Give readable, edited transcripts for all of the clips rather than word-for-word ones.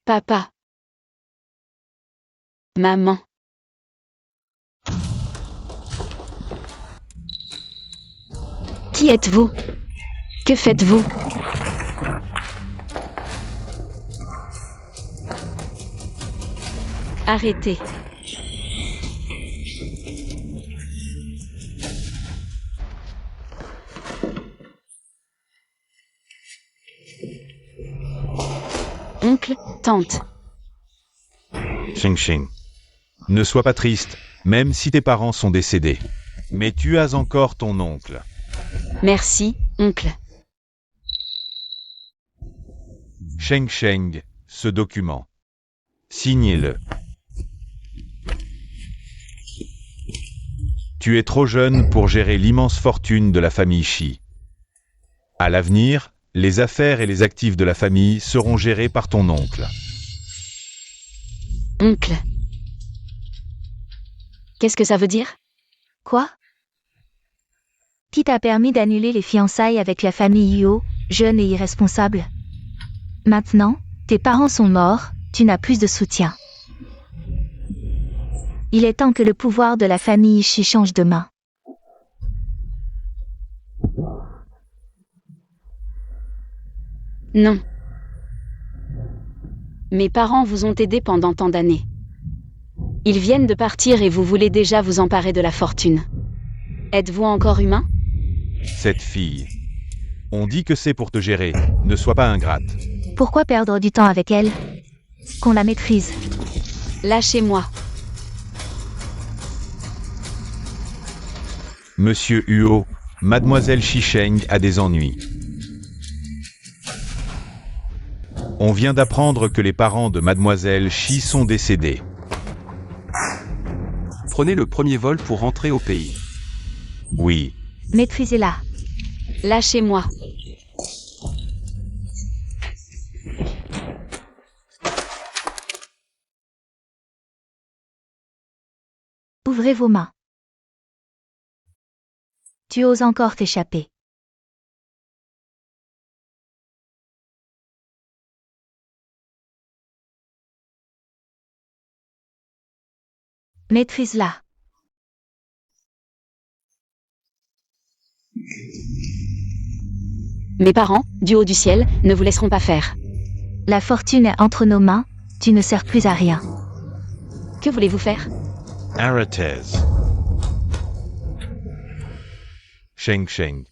Papa. Maman. Qui êtes-vous? Que faites-vous? Arrêtez. Oncle, tante. Sheng. Ne sois pas triste, même si tes parents sont décédés. Mais tu as encore ton oncle. Merci, oncle. Sheng, ce document. Signez-le. Tu es trop jeune pour gérer l'immense fortune de la famille Shi. À l'avenir, les affaires et les actifs de la famille seront gérés par ton oncle. Oncle. Qu'est-ce que ça veut dire? Quoi? Qui t'a permis d'annuler les fiançailles avec la famille Yuo, jeune et irresponsable? Maintenant, tes parents sont morts, tu n'as plus de soutien. Il est temps que le pouvoir de la famille Shi change de main. Non. Mes parents vous ont aidé pendant tant d'années. Ils viennent de partir et vous voulez déjà vous emparer de la fortune. Êtes-vous encore humain? Cette fille. On dit que c'est pour te gérer, ne sois pas ingrate. Pourquoi perdre du temps avec elle? Qu'on la maîtrise. Lâchez-moi. Monsieur Huo, Mademoiselle Shisheng a des ennuis. On vient d'apprendre que les parents de Mademoiselle Shi sont décédés. Prenez le premier vol pour rentrer au pays. Oui. Maîtrisez-la. Lâchez-moi. Ouvrez vos mains. Tu oses encore t'échapper. Maîtrise-la. Mes parents, du haut du ciel, ne vous laisseront pas faire. La fortune est entre nos mains, tu ne sers plus à rien. Que voulez-vous faire? Arrêtez. Sheng.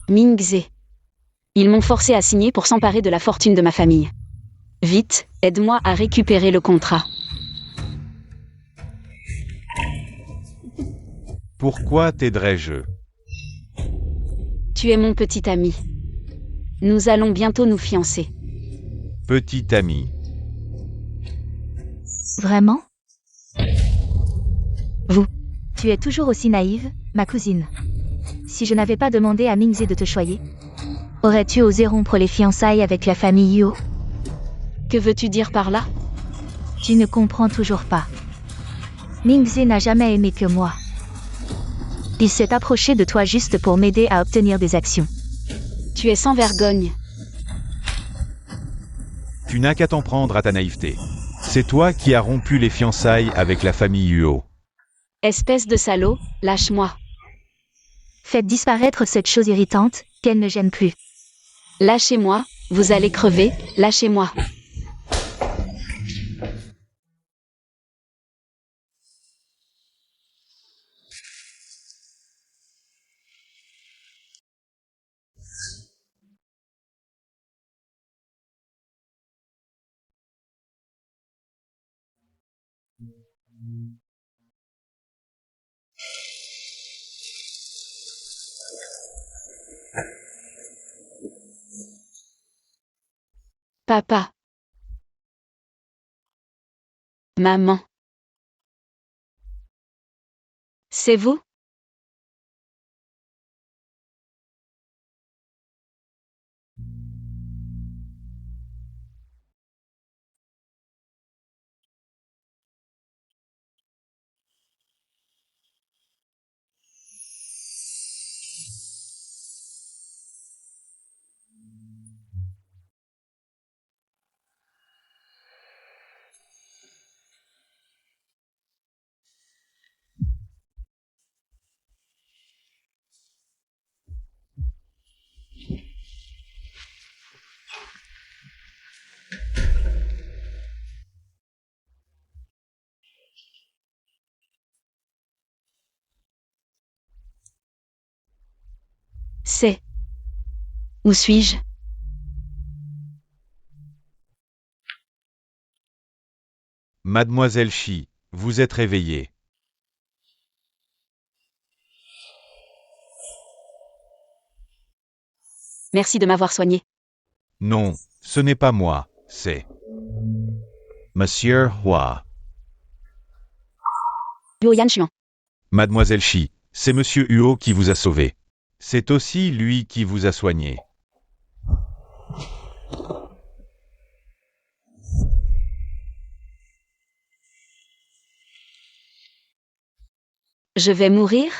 Mingze. Ils m'ont forcé à signer pour s'emparer de la fortune de ma famille. Vite, aide-moi à récupérer le contrat. Pourquoi t'aiderais-je? Tu es mon petit ami. Nous allons bientôt nous fiancer. Petit ami. Vraiment? Vous. Tu es toujours aussi naïve, ma cousine. Si je n'avais pas demandé à Mingze de te choyer, aurais-tu osé rompre les fiançailles avec la famille Yuo? Que veux-tu dire par là? Tu ne comprends toujours pas. Mingze n'a jamais aimé que moi. Il s'est approché de toi juste pour m'aider à obtenir des actions. Tu es sans vergogne. Tu n'as qu'à t'en prendre à ta naïveté. C'est toi qui as rompu les fiançailles avec la famille Huo. Espèce de salaud, lâche-moi. Faites disparaître cette chose irritante, qu'elle ne gêne plus. Lâchez-moi, vous allez crever, lâchez-moi. Papa. Maman. C'est vous? C'est... Où suis-je? Mademoiselle Shi, vous êtes réveillée. Merci de m'avoir soigné. Non, ce n'est pas moi, c'est... Monsieur Hua. Huo Yanchuan. Mademoiselle Shi, c'est Monsieur Huo qui vous a sauvé. C'est aussi lui qui vous a soigné. Je vais mourir?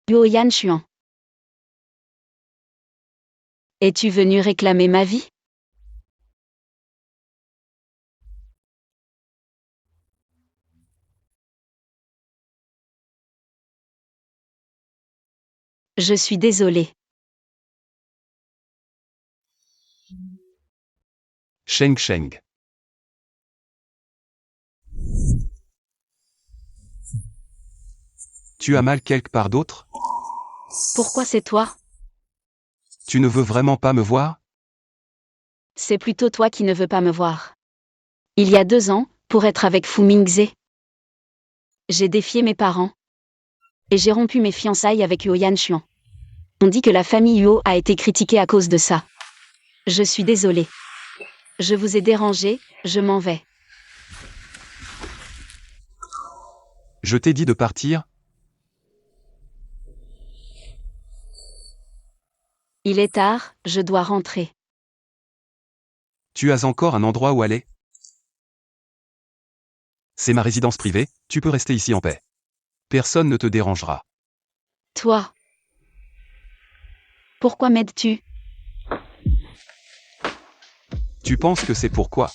Huo Yanchuan. Es-tu venu réclamer ma vie? Je suis désolé. Sheng Sheng. Tu as mal quelque part d'autre? Pourquoi c'est toi? Tu ne veux vraiment pas me voir? C'est plutôt toi qui ne veux pas me voir. Il y a 2 ans, pour être avec Fu Mingze, j'ai défié mes parents. Et j'ai rompu mes fiançailles avec Huo Yanchuan. On dit que la famille Huo a été critiquée à cause de ça. Je suis désolée. Je vous ai dérangé, je m'en vais. Je t'ai dit de partir? Il est tard, je dois rentrer. Tu as encore un endroit où aller? C'est ma résidence privée, tu peux rester ici en paix. Personne ne te dérangera. Toi. Pourquoi m'aides-tu? Tu penses que c'est pourquoi?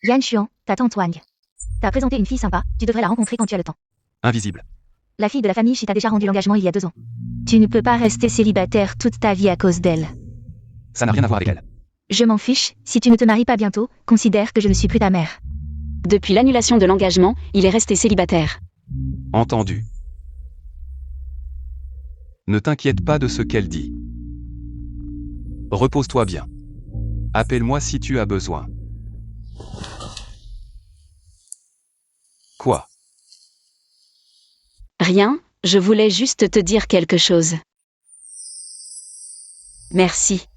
Yanchuan, ta tante Wang. T'as présenté une fille sympa, tu devrais la rencontrer quand tu as le temps. Invisible. La fille de la famille Shi t'a déjà rendu l'engagement il y a 2 ans. Tu ne peux pas rester célibataire toute ta vie à cause d'elle. Ça n'a rien à voir avec elle. Je m'en fiche, si tu ne te maries pas bientôt, considère que je ne suis plus ta mère. Depuis l'annulation de l'engagement, il est resté célibataire. Entendu. Ne t'inquiète pas de ce qu'elle dit. Repose-toi bien. Appelle-moi si tu as besoin. Quoi? Rien, je voulais juste te dire quelque chose. Merci.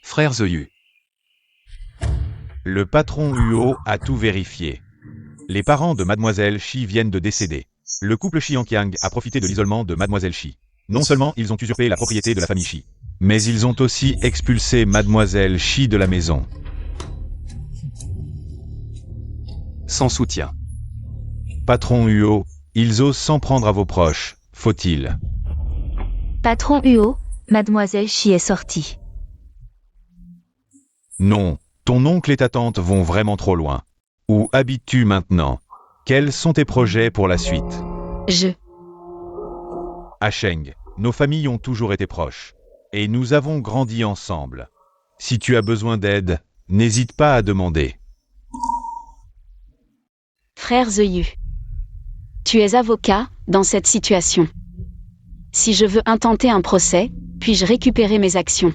Frère Zeyu. Le patron Huo a tout vérifié. Les parents de Mademoiselle Shi viennent de décéder. Le couple Xiangqiang a profité de l'isolement de Mademoiselle Shi. Non seulement ils ont usurpé la propriété de la famille Shi, mais ils ont aussi expulsé Mademoiselle Shi de la maison. Sans soutien. Patron Huo, ils osent s'en prendre à vos proches, faut-il? Patron Huo, Mademoiselle Shi est sortie. Non, ton oncle et ta tante vont vraiment trop loin. Où habites-tu maintenant? Quels sont tes projets pour la suite? À Sheng, nos familles ont toujours été proches. Et nous avons grandi ensemble. Si tu as besoin d'aide, n'hésite pas à demander. Frère Zeyu. Tu es avocat, dans cette situation. Si je veux intenter un procès, puis-je récupérer mes actions?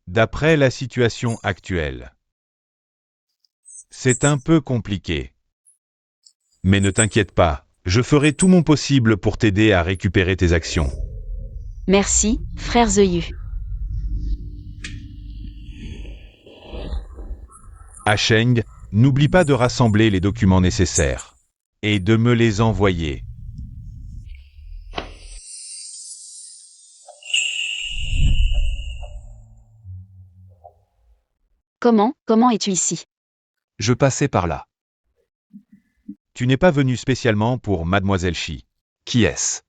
D'après la situation actuelle, c'est un peu compliqué. Mais ne t'inquiète pas, je ferai tout mon possible pour t'aider à récupérer tes actions. Merci, frère Zeyu. À Sheng, n'oublie pas de rassembler les documents nécessaires et de me les envoyer. Comment es-tu ici? Je passais par là. Tu n'es pas venu spécialement pour Mademoiselle Shi. Qui est-ce?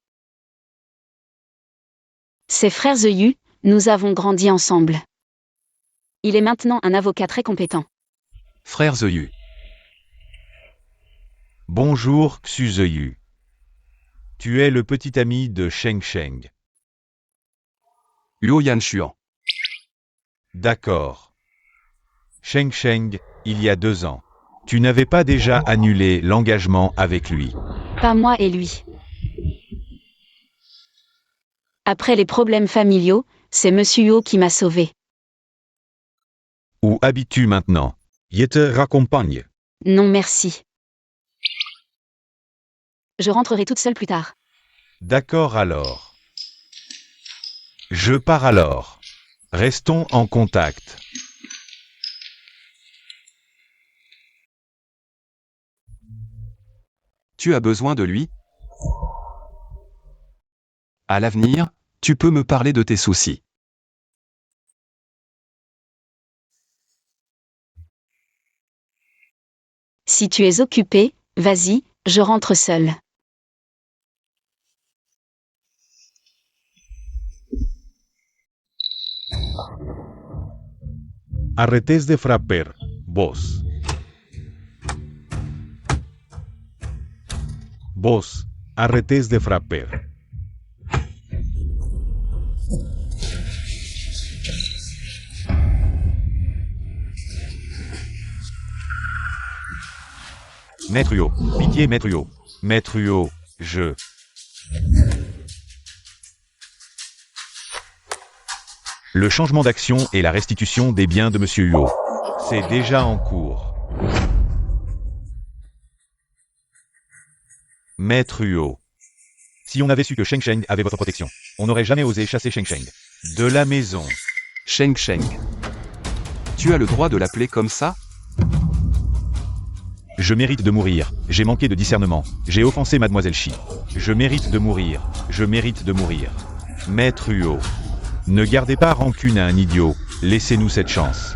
C'est frère Zeyu, nous avons grandi ensemble. Il est maintenant un avocat très compétent. Frère Zeyu. Bonjour Xuzeyu. Tu es le petit ami de Sheng Sheng. Luo Yanshuan. D'accord. Sheng Sheng, il y a 2 ans. Tu n'avais pas déjà annulé l'engagement avec lui. Pas moi et lui. Après les problèmes familiaux, c'est Monsieur Yo qui m'a sauvé. Où habites-tu maintenant? Je te raccompagne. Non merci. Je rentrerai toute seule plus tard. D'accord alors. Je pars alors. Restons en contact. Tu as besoin de lui? À l'avenir, tu peux me parler de tes soucis. Si tu es occupé, vas-y, je rentre seule. Arrêtez de frapper, vos. Vos, arrêtez de frapper. Maître Yo, pitié Maître Yo. Maître Yo, je... Le changement d'action et la restitution des biens de Monsieur Yo. C'est déjà en cours. Maître Yo. Si on avait su que Sheng Sheng avait votre protection, on n'aurait jamais osé chasser Sheng Sheng. De la maison. Sheng Sheng. Tu as le droit de l'appeler comme ça? Je mérite de mourir, j'ai manqué de discernement, j'ai offensé Mademoiselle Shi. Je mérite de mourir, je mérite de mourir. Maître Huo. Ne gardez pas rancune à un idiot, laissez-nous cette chance.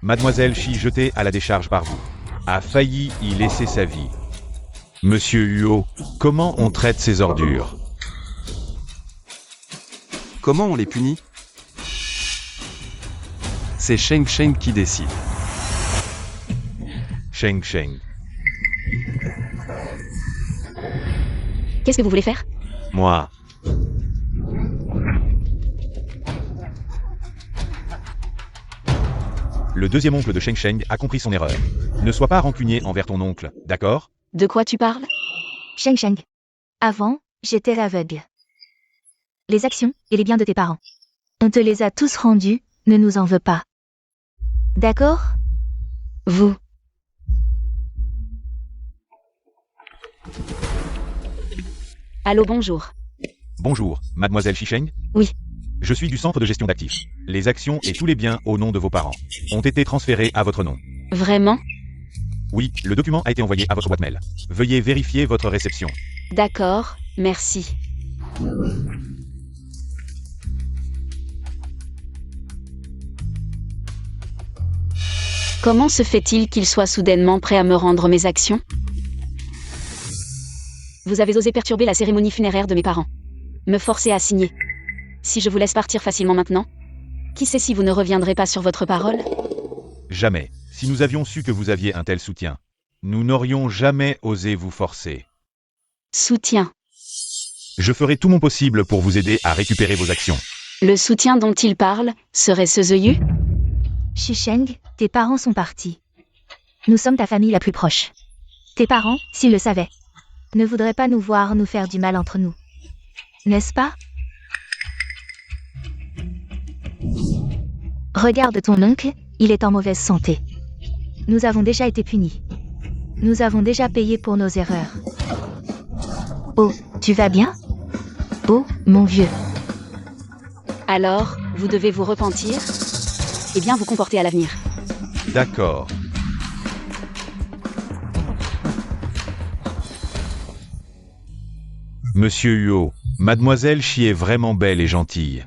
Mademoiselle Shi jetée à la décharge par vous a failli y laisser sa vie. Monsieur Huo, comment on traite ces ordures? Comment on les punit? C'est Sheng Sheng qui décide. Sheng Sheng. Qu'est-ce que vous voulez faire? Moi. Le deuxième oncle de Sheng Sheng a compris son erreur. Ne sois pas rancunier envers ton oncle, d'accord? De quoi tu parles? Sheng Sheng. Avant, j'étais aveugle. Les actions et les biens de tes parents. On te les a tous rendus, ne nous en veux pas. D'accord? Vous. Allô, bonjour. Bonjour, Mademoiselle Shisheng? Oui. Je suis du centre de gestion d'actifs. Les actions et tous les biens au nom de vos parents ont été transférés à votre nom. Vraiment? Oui, le document a été envoyé à votre boîte mail. Veuillez vérifier votre réception. D'accord, merci. Comment se fait-il qu'il soit soudainement prêt à me rendre mes actions? Vous avez osé perturber la cérémonie funéraire de mes parents. Me forcer à signer. Si je vous laisse partir facilement maintenant, qui sait si vous ne reviendrez pas sur votre parole? Jamais. Si nous avions su que vous aviez un tel soutien, nous n'aurions jamais osé vous forcer. Soutien. Je ferai tout mon possible pour vous aider à récupérer vos actions. Le soutien dont il parle serait ce Zeyu? Shisheng, tes parents sont partis. Nous sommes ta famille la plus proche. Tes parents, s'ils le savaient, ne voudraient pas nous voir nous faire du mal entre nous. N'est-ce pas? Regarde ton oncle, il est en mauvaise santé. Nous avons déjà été punis. Nous avons déjà payé pour nos erreurs. Oh, tu vas bien? Oh, mon vieux. Alors, vous devez vous repentir et bien vous comporter à l'avenir. D'accord. Monsieur Huo, Mademoiselle Shi est vraiment belle et gentille.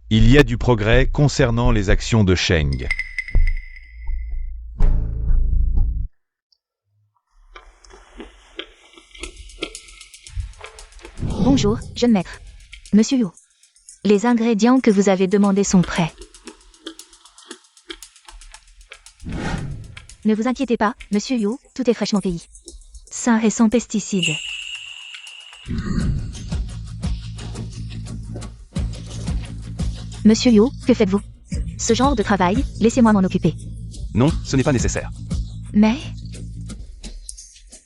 Il y a du progrès concernant les actions de Sheng. Bonjour, jeune maître. Monsieur Yu. Les ingrédients que vous avez demandés sont prêts. Ne vous inquiétez pas, Monsieur Yu, tout est fraîchement cueilli. Sain et sans pesticides. Monsieur Yu, que faites-vous? Ce genre de travail, laissez-moi m'en occuper. Non, ce n'est pas nécessaire. Mais,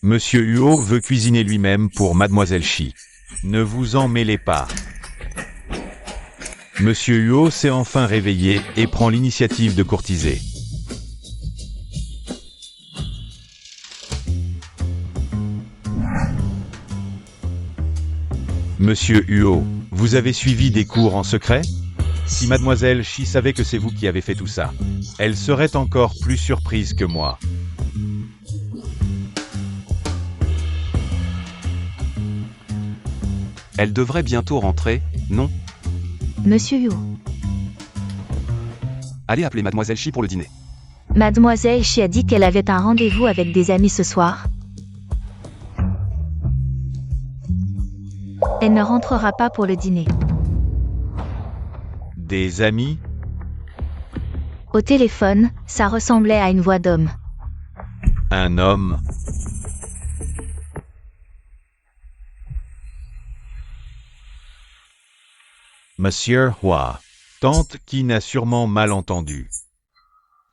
Monsieur Huo veut cuisiner lui-même pour Mademoiselle Shi. Ne vous en mêlez pas. Monsieur Huo s'est enfin réveillé et prend l'initiative de courtiser. Monsieur Huo, vous avez suivi des cours en secret? Si Mademoiselle Shi savait que c'est vous qui avez fait tout ça, elle serait encore plus surprise que moi. Elle devrait bientôt rentrer, non? Monsieur Yu. Allez appeler Mademoiselle Shi pour le dîner. Mademoiselle Shi a dit qu'elle avait un rendez-vous avec des amis ce soir. Elle ne rentrera pas pour le dîner. Des amis? Au téléphone, ça ressemblait à une voix d'homme. Un homme? Monsieur Hua. Tante Qin a sûrement mal entendu.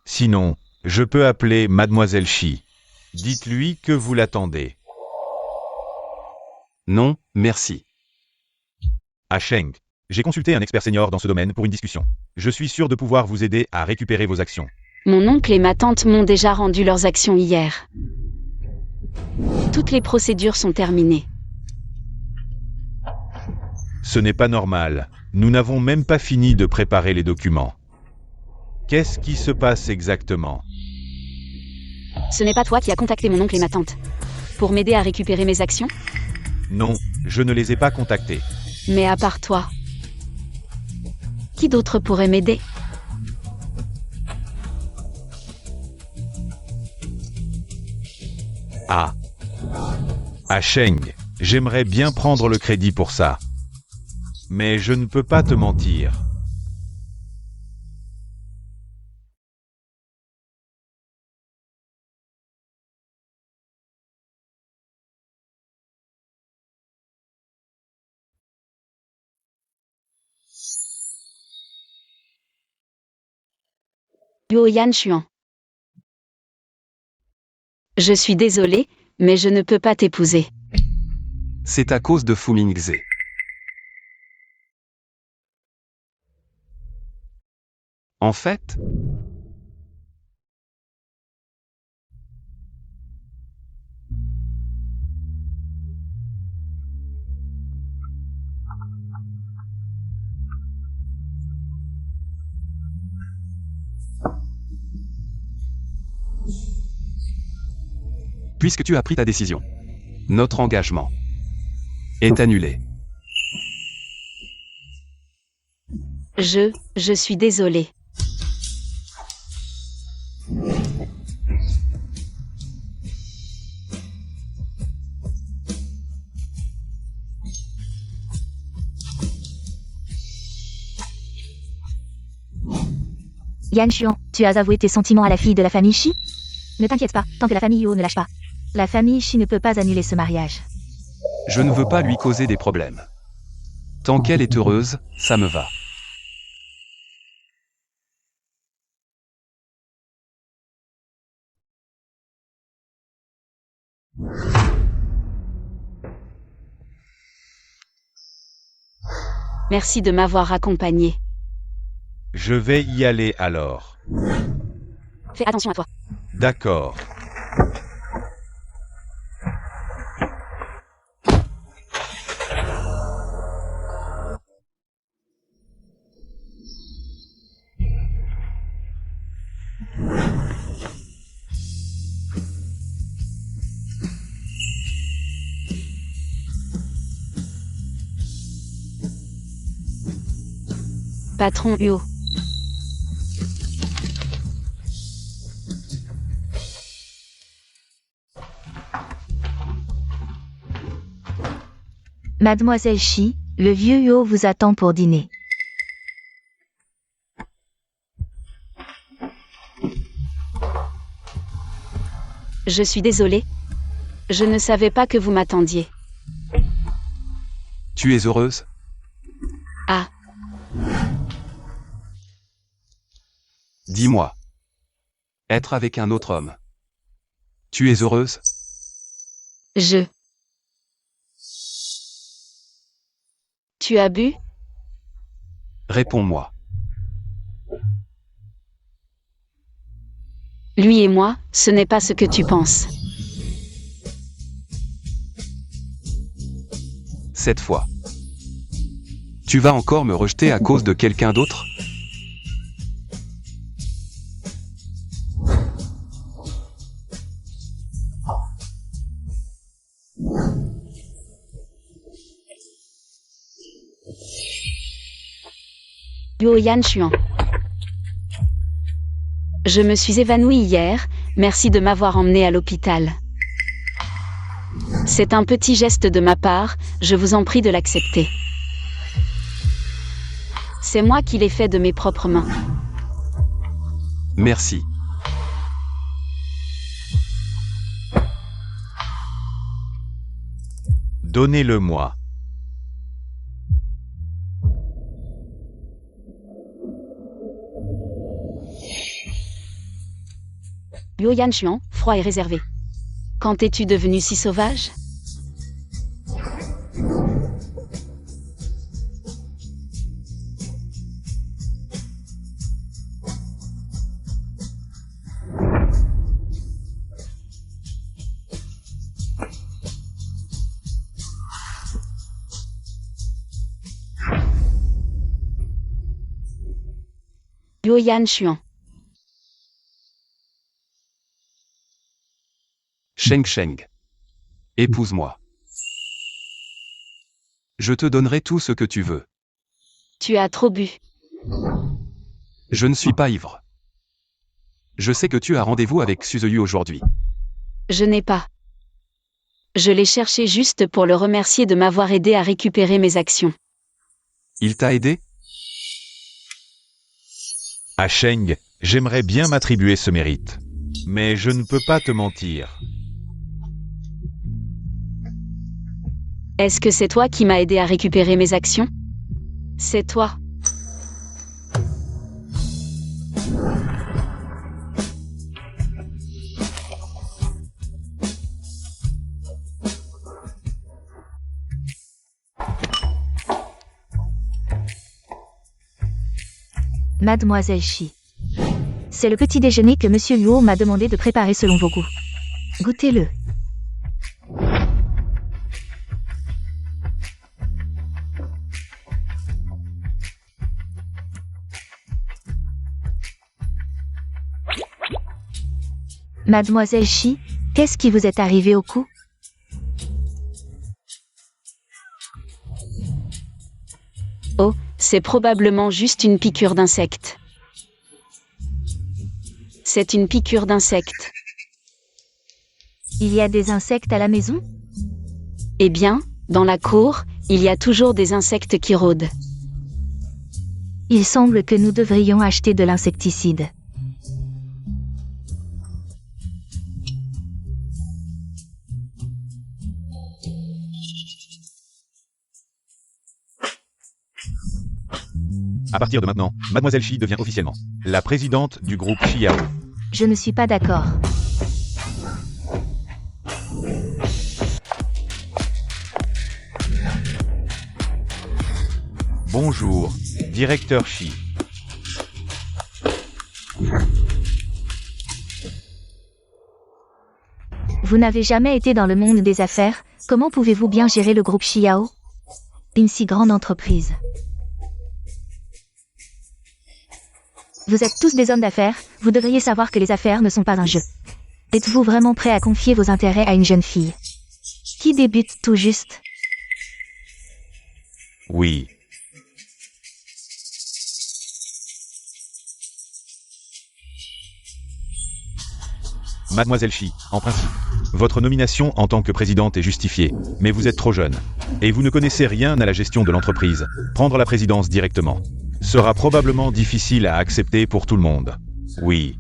Sinon, je peux appeler Mademoiselle Shi. Dites-lui que vous l'attendez. Non, merci. À Sheng. J'ai consulté un expert senior dans ce domaine pour une discussion. Je suis sûr de pouvoir vous aider à récupérer vos actions. Mon oncle et ma tante m'ont déjà rendu leurs actions hier. Toutes les procédures sont terminées. Ce n'est pas normal. Nous n'avons même pas fini de préparer les documents. Qu'est-ce qui se passe exactement? Ce n'est pas toi qui as contacté mon oncle et ma tante. Pour m'aider à récupérer mes actions? Non, je ne les ai pas contactés. Mais à part toi, qui d'autre pourrait m'aider? Ah. À Sheng, j'aimerais bien prendre le crédit pour ça. Mais je ne peux pas te mentir. Yuoyan Chuan. Je suis désolée, mais je ne peux pas t'épouser. C'est à cause de Fu Mingze. En fait, puisque tu as pris ta décision, notre engagement est annulé. Je suis désolée. Yan Xuan, tu as avoué tes sentiments à la fille de la famille Shi? Ne t'inquiète pas, tant que la famille Yu ne lâche pas. La famille Shi ne peut pas annuler ce mariage. Je ne veux pas lui causer des problèmes. Tant qu'elle est heureuse, ça me va. Merci de m'avoir accompagnée. Je vais y aller alors. Fais attention à toi. D'accord. Patron Huo. Mademoiselle Shi, le vieux Yo vous attend pour dîner. Je suis désolée. Je ne savais pas que vous m'attendiez. Tu es heureuse? Ah, Dis-moi. Être avec un autre homme. Tu es heureuse? je... Tu as bu? Réponds-moi. Lui et moi, ce n'est pas ce que tu penses. Cette fois. Tu vas encore me rejeter à cause de quelqu'un d'autre? Yuoyan Chuan. Je me suis évanouie hier, merci de m'avoir emmenée à l'hôpital. C'est un petit geste de ma part, je vous en prie de l'accepter. C'est moi qui l'ai fait de mes propres mains. Merci. Donnez-le-moi. Yuoyan Chuan, froid et réservé. Quand es-tu devenu si sauvage? Yuoyan Chuan. Sheng Sheng. Épouse-moi. Je te donnerai tout ce que tu veux. Tu as trop bu. Je ne suis pas ivre. Je sais que tu as rendez-vous avec Suzeyu aujourd'hui. Je n'ai pas. Je l'ai cherché juste pour le remercier de m'avoir aidé à récupérer mes actions. Il t'a aidé? À Sheng, j'aimerais bien m'attribuer ce mérite. Mais je ne peux pas te mentir. Est-ce que c'est toi qui m'as aidé à récupérer mes actions? C'est toi. Mademoiselle Shi. C'est le petit déjeuner que Monsieur Luo m'a demandé de préparer selon vos goûts. Goûtez-le. Mademoiselle Shi, qu'est-ce qui vous est arrivé au cou? Oh, c'est probablement juste une piqûre d'insecte. C'est une piqûre d'insecte. Il y a des insectes à la maison? Eh bien, dans la cour, il y a toujours des insectes qui rôdent. Il semble que nous devrions acheter de l'insecticide. À partir de maintenant, Mademoiselle Shi devient officiellement la présidente du groupe Xiao. Je ne suis pas d'accord. Bonjour, directeur Shi. Vous n'avez jamais été dans le monde des affaires, comment pouvez-vous bien gérer le groupe Xiao? Une si grande entreprise. Vous êtes tous des hommes d'affaires, vous devriez savoir que les affaires ne sont pas un jeu. Êtes-vous vraiment prêt à confier vos intérêts à une jeune fille qui débute tout juste? Oui. Mademoiselle Shi, en principe. Votre nomination en tant que présidente est justifiée, mais vous êtes trop jeune. Et vous ne connaissez rien à la gestion de l'entreprise. Prendre la présidence directement sera probablement difficile à accepter pour tout le monde. Oui.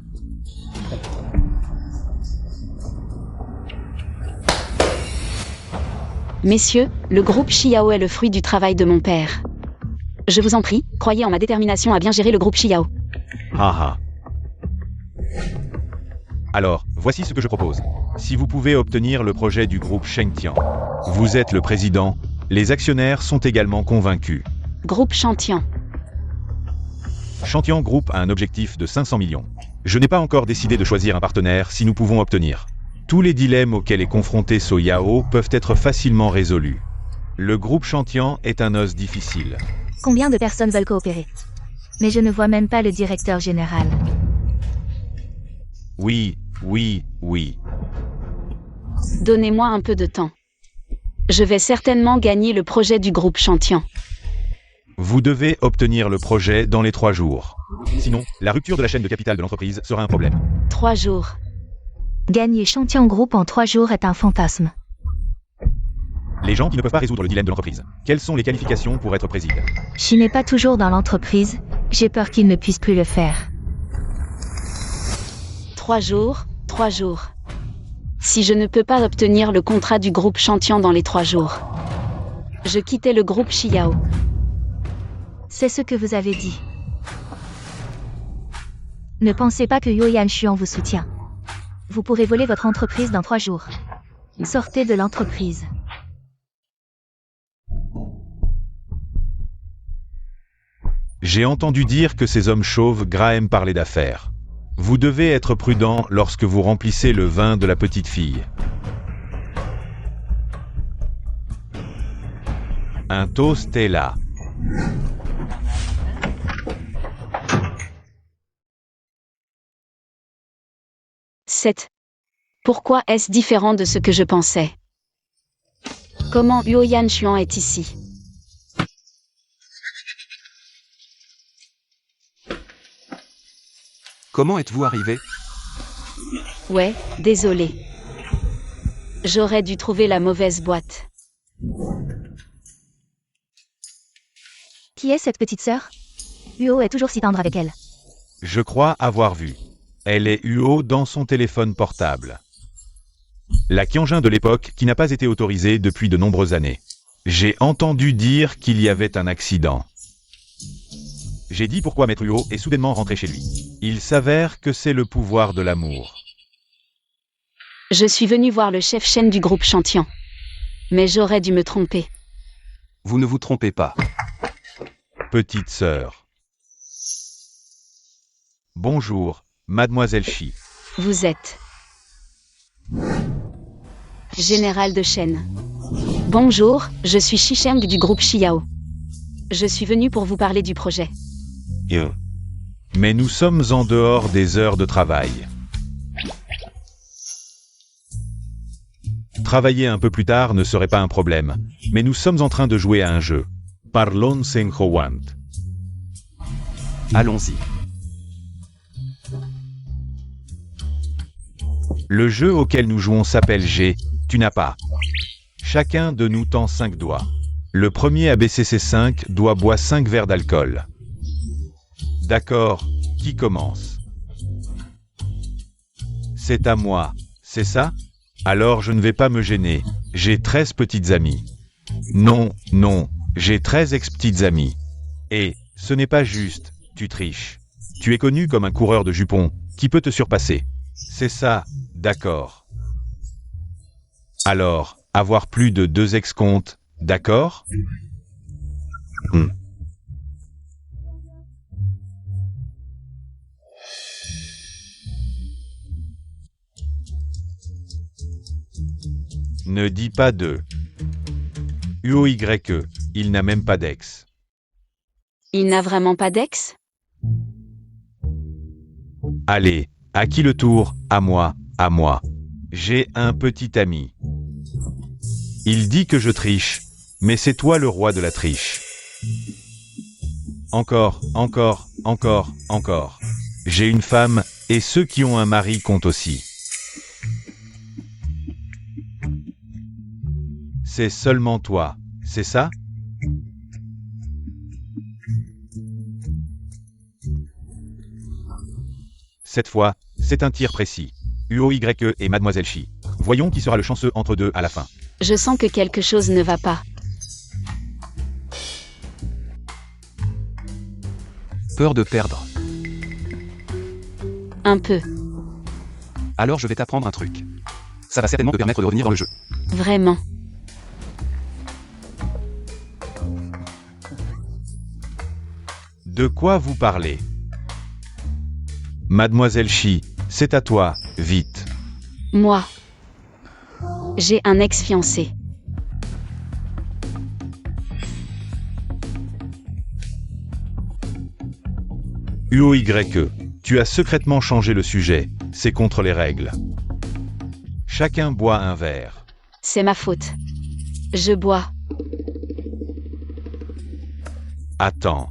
Messieurs, le groupe Xiao est le fruit du travail de mon père. Je vous en prie, croyez en ma détermination à bien gérer le groupe Xiao. Haha. Alors, voici ce que je propose. Si vous pouvez obtenir le projet du groupe Shengtian, vous êtes le président, les actionnaires sont également convaincus. Groupe Shengtian. Shengtian Group a un objectif de 500 millions. Je n'ai pas encore décidé de choisir un partenaire si nous pouvons obtenir. Tous les dilemmes auxquels est confronté So Yao peuvent être facilement résolus. Le groupe Shengtian est un os difficile. Combien de personnes veulent coopérer? Mais je ne vois même pas le directeur général. Oui. Donnez-moi un peu de temps. Je vais certainement gagner le projet du groupe Shengtian. Vous devez obtenir le projet dans les 3 jours. Sinon, la rupture de la chaîne de capital de l'entreprise sera un problème. 3 jours. Gagner Shengtian Group en 3 jours est un fantasme. Les gens qui ne peuvent pas résoudre le dilemme de l'entreprise. Quelles sont les qualifications pour être président? Xi n'est pas toujours dans l'entreprise, j'ai peur qu'il ne puisse plus le faire. 3 jours. Si je ne peux pas obtenir le contrat du groupe Shengtian dans les 3 jours, je quittais le groupe Xiao. C'est ce que vous avez dit. Ne pensez pas que Yoyan Xuan vous soutient. Vous pourrez voler votre entreprise dans 3 jours. Sortez de l'entreprise. J'ai entendu dire que ces hommes chauves Graham parlaient d'affaires. Vous devez être prudent lorsque vous remplissez le vin de la petite fille. Un toast est là. Pourquoi est-ce différent de ce que je pensais? Comment Yoyan Xuan est ici? Comment êtes-vous arrivé? Ouais, désolé. J'aurais dû trouver la mauvaise boîte. Qui est cette petite sœur? Huo est toujours si tendre avec elle. Je crois avoir vu. Elle est Huo dans son téléphone portable. La Qianjin de l'époque qui n'a pas été autorisée depuis de nombreuses années. J'ai entendu dire qu'il y avait un accident. J'ai dit pourquoi Maître Huo est soudainement rentré chez lui. Il s'avère que c'est le pouvoir de l'amour. Je suis venu voir le chef Shen du groupe Shengtian. Mais j'aurais dû me tromper. Vous ne vous trompez pas. Petite sœur. Bonjour, Mademoiselle Shi. Vous êtes général de Shen. Bonjour, je suis Shisheng du groupe Xiao. Je suis venu pour vous parler du projet. Mais nous sommes en dehors des heures de travail. Travailler un peu plus tard ne serait pas un problème, mais nous sommes en train de jouer à un jeu. Parlons Seng Howant. Allons-y. Le jeu auquel nous jouons s'appelle G, tu n'as pas. Chacun de nous tend 5 doigts. Le premier à baisser ses 5 doigts boire 5 verres d'alcool. D'accord, qui commence? C'est à moi, c'est ça? Alors je ne vais pas me gêner, j'ai 13 petites amies. Non, j'ai 13 ex-petites amies. Et, ce n'est pas juste, tu triches. Tu es connu comme un coureur de jupons, qui peut te surpasser. C'est ça, d'accord. Alors, avoir plus de 2 ex-comptes, d'accord? Ne dis pas de. UOYE, il n'a même pas d'ex. Il n'a vraiment pas d'ex? Allez, à qui le tour? À moi, à moi. J'ai un petit ami. Il dit que je triche, mais c'est toi le roi de la triche. Encore. J'ai une femme, et ceux qui ont un mari comptent aussi. C'est seulement toi, c'est ça? Cette fois, c'est un tir précis. UOYE et Mademoiselle Shi. Voyons qui sera le chanceux entre deux à la fin. Je sens que quelque chose ne va pas. Peur de perdre. Un peu. Alors je vais t'apprendre un truc. Ça va certainement te permettre de revenir dans le jeu. Vraiment. De quoi vous parlez? Mademoiselle Shi, c'est à toi, vite. Moi. J'ai un ex-fiancé. UOYE, tu as secrètement changé le sujet, c'est contre les règles. Chacun boit un verre. C'est ma faute. Je bois. Attends.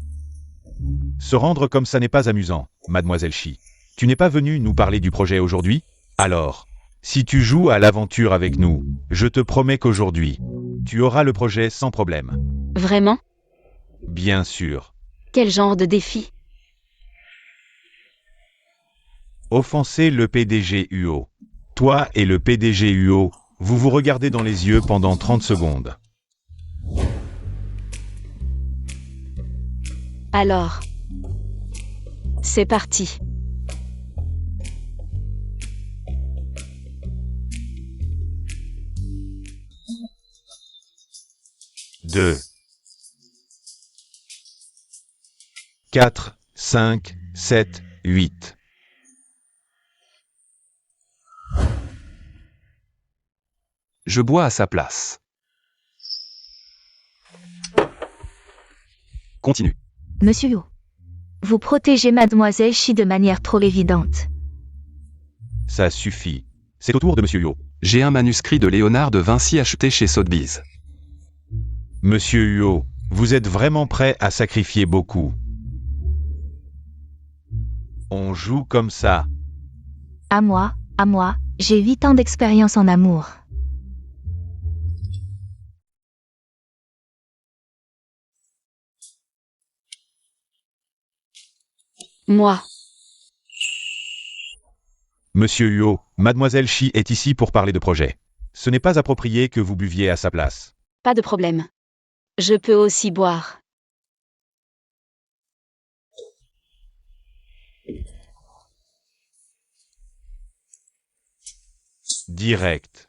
Se rendre comme ça n'est pas amusant, Mademoiselle Shi. Tu n'es pas venue nous parler du projet aujourd'hui? Alors, si tu joues à l'aventure avec nous, je te promets qu'aujourd'hui, tu auras le projet sans problème. Vraiment? Bien sûr. Quel genre de défi? Offenser le PDG UO. Toi et le PDG UO, vous vous regardez dans les yeux pendant 30 secondes. Alors. C'est parti. Deux. 4, 5, 7, 8. Je bois à sa place. Continue. Monsieur Yo. Vous protégez Mademoiselle Shi de manière trop évidente. Ça suffit. C'est au tour de Monsieur Yo. J'ai un manuscrit de Léonard de Vinci acheté chez Sotheby's. Monsieur Huo, vous êtes vraiment prêt à sacrifier beaucoup. On joue comme ça. À moi, j'ai 8 ans d'expérience en amour. Moi. Monsieur Huo, Mademoiselle Shi est ici pour parler de projet. Ce n'est pas approprié que vous buviez à sa place. Pas de problème. Je peux aussi boire. Direct.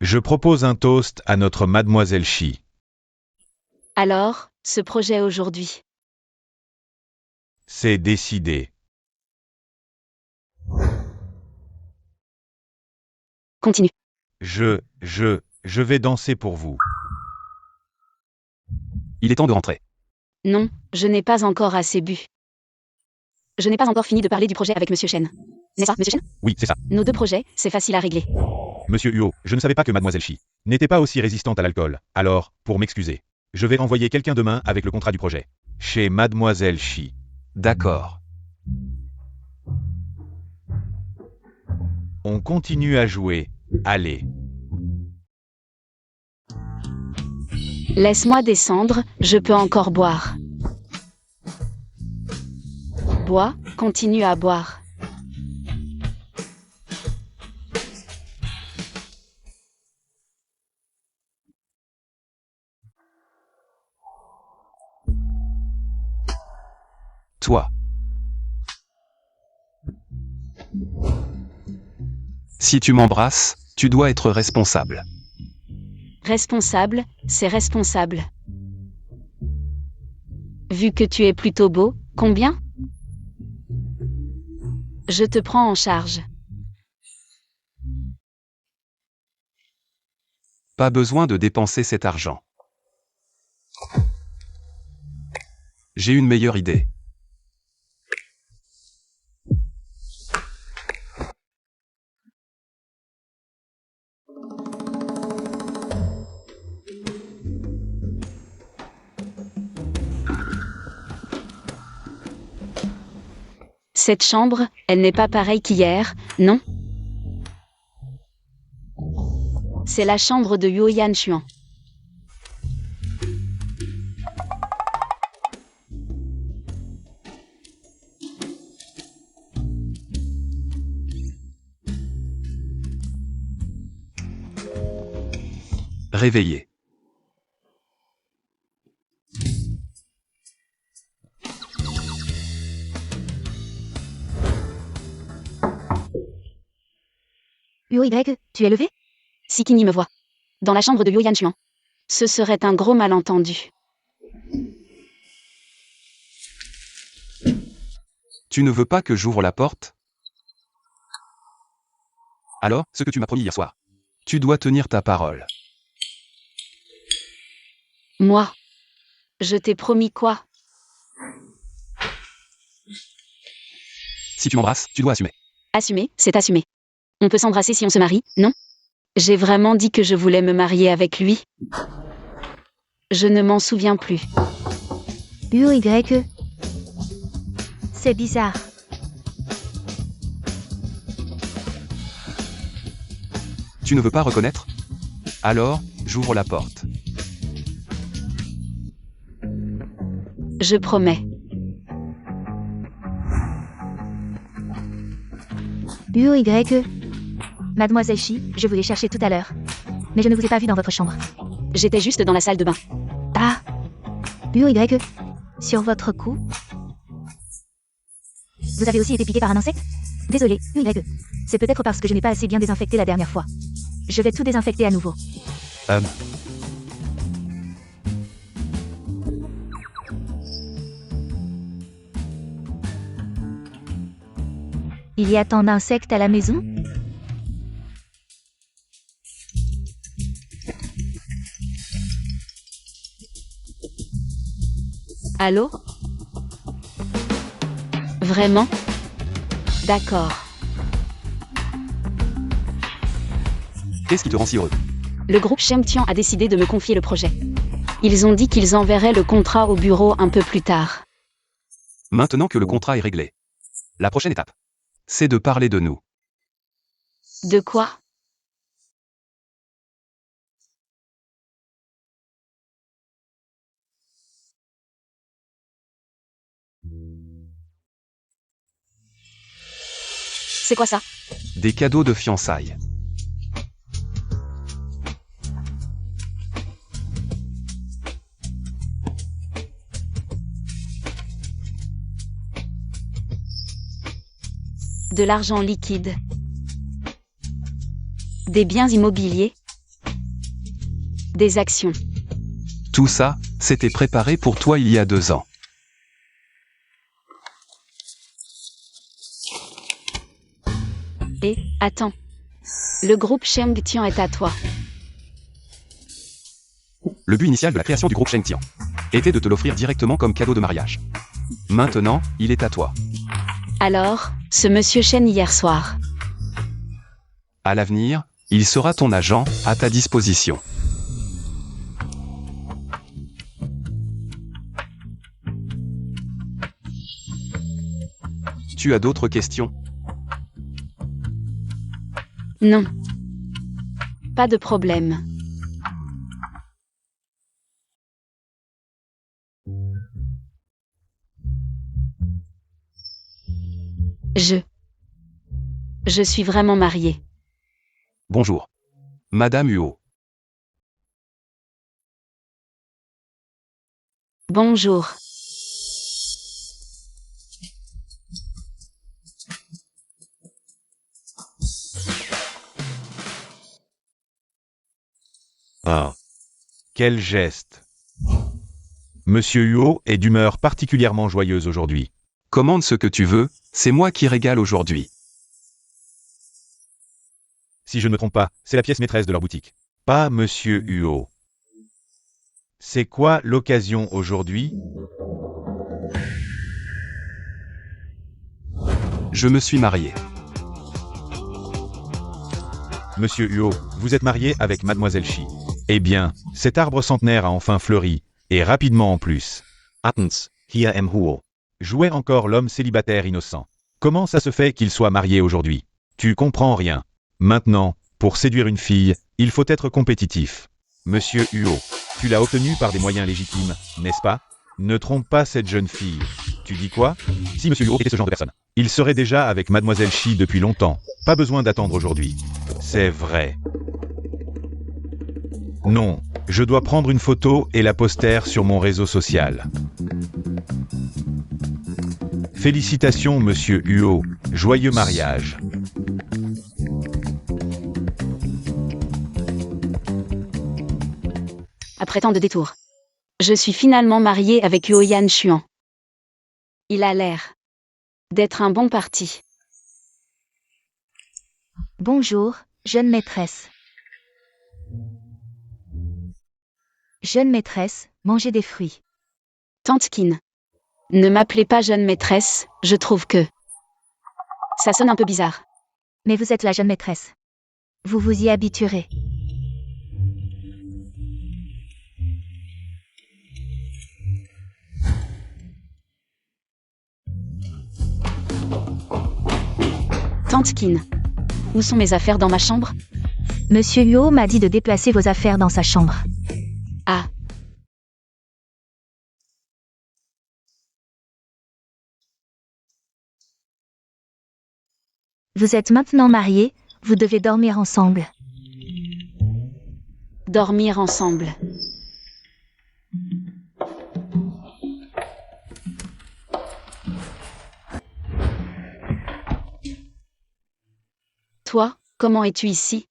Je propose un toast à notre Mademoiselle Shi. Alors, ce projet aujourd'hui. C'est décidé. Continue. Je vais danser pour vous. Il est temps de rentrer. Non, je n'ai pas encore assez bu. Je n'ai pas encore fini de parler du projet avec Monsieur Chen. N'est-ce pas, Monsieur Chen? Oui, c'est ça. Nos deux projets, c'est facile à régler. Monsieur Huo, je ne savais pas que Mademoiselle Shi n'était pas aussi résistante à l'alcool. Alors, pour m'excuser, je vais envoyer quelqu'un demain avec le contrat du projet. Chez Mademoiselle Shi. D'accord. On continue à jouer. Allez. Laisse-moi descendre, je peux encore boire. Bois, continue à boire. Toi. Si tu m'embrasses, tu dois être responsable. Responsable, c'est responsable. Vu que tu es plutôt beau, combien? Je te prends en charge. Pas besoin de dépenser cet argent. J'ai une meilleure idée. Cette chambre, elle n'est pas pareille qu'hier, non? C'est la chambre de Yuo Yanchuan. Réveillé. UOY, tu es levé? Sikini me voit. Dans la chambre de Yuo Yanchuan. Ce serait un gros malentendu. Tu ne veux pas que j'ouvre la porte? Alors, ce que tu m'as promis hier soir. Tu dois tenir ta parole. Moi. Je t'ai promis quoi? Si tu m'embrasses, tu dois assumer. Assumer, c'est assumer. On peut s'embrasser si on se marie, non? J'ai vraiment dit que je voulais me marier avec lui. Je ne m'en souviens plus. UOY. C'est bizarre. Tu ne veux pas reconnaître? Alors, j'ouvre la porte. Je promets. UOY. Mademoiselle Shi, je vous l'ai cherché tout à l'heure. Mais je ne vous ai pas vu dans votre chambre. J'étais juste dans la salle de bain. Ah. UOY. Sur votre cou? Vous avez aussi été piqué par un insecte? Désolé, UOY. C'est peut-être parce que je n'ai pas assez bien désinfecté la dernière fois. Je vais tout désinfecter à nouveau. Il y a tant d'insectes à la maison? Allô? Vraiment? D'accord. Qu'est-ce qui te rend si heureux? Le groupe Shengtian a décidé de me confier le projet. Ils ont dit qu'ils enverraient le contrat au bureau un peu plus tard. Maintenant que le contrat est réglé. La prochaine étape, c'est de parler de nous. De quoi? C'est quoi ça? Des cadeaux de fiançailles. De l'argent liquide. Des biens immobiliers. Des actions. Tout ça, c'était préparé pour toi il y a 2 ans. Et, attends. Le groupe Shengtian est à toi. Le but initial de la création du groupe Shengtian était de te l'offrir directement comme cadeau de mariage. Maintenant, il est à toi. Alors, ce monsieur Shen hier soir. À l'avenir, il sera ton agent, à ta disposition. Tu as d'autres questions? Non. Pas de problème. Je suis vraiment mariée. Bonjour. Madame Huo. Bonjour. Ah. Quel geste. Monsieur Huo est d'humeur particulièrement joyeuse aujourd'hui. Commande ce que tu veux, c'est moi qui régale aujourd'hui. Si je ne me trompe pas, c'est la pièce maîtresse de leur boutique. Pas Monsieur Huo. C'est quoi l'occasion aujourd'hui? Je me suis marié. Monsieur Huo, vous êtes marié avec Mademoiselle Shi. Eh bien, cet arbre centenaire a enfin fleuri, et rapidement en plus. Attends, hier M. Huo. Jouait encore l'homme célibataire innocent. Comment ça se fait qu'il soit marié aujourd'hui? Tu comprends rien. Maintenant, Pour séduire une fille, il faut être compétitif. Monsieur Huo, tu l'as obtenu par des moyens légitimes, n'est-ce pas? Ne trompe pas cette jeune fille. Tu dis quoi? Si Monsieur Huo était ce genre de personne, il serait déjà avec Mademoiselle Shi depuis longtemps. Pas besoin d'attendre aujourd'hui. C'est vrai. Non, je dois prendre une photo et la poster sur mon réseau social. Félicitations Monsieur Huo, joyeux mariage. Après tant de détours. Je suis finalement mariée avec Huoyan Xuan. Il a l'air d'être un bon parti. Bonjour, jeune maîtresse. Jeune maîtresse, mangez des fruits. Tante Qin. Ne m'appelez pas jeune maîtresse, je trouve que ça sonne un peu bizarre. Mais vous êtes la jeune maîtresse. Vous vous y habituerez. Tante Qin. Où sont mes affaires dans ma chambre? Monsieur Huo m'a dit de déplacer vos affaires dans sa chambre. Ah. Vous êtes maintenant mariés, vous devez dormir ensemble. Dormir ensemble. Toi, comment es-tu ici?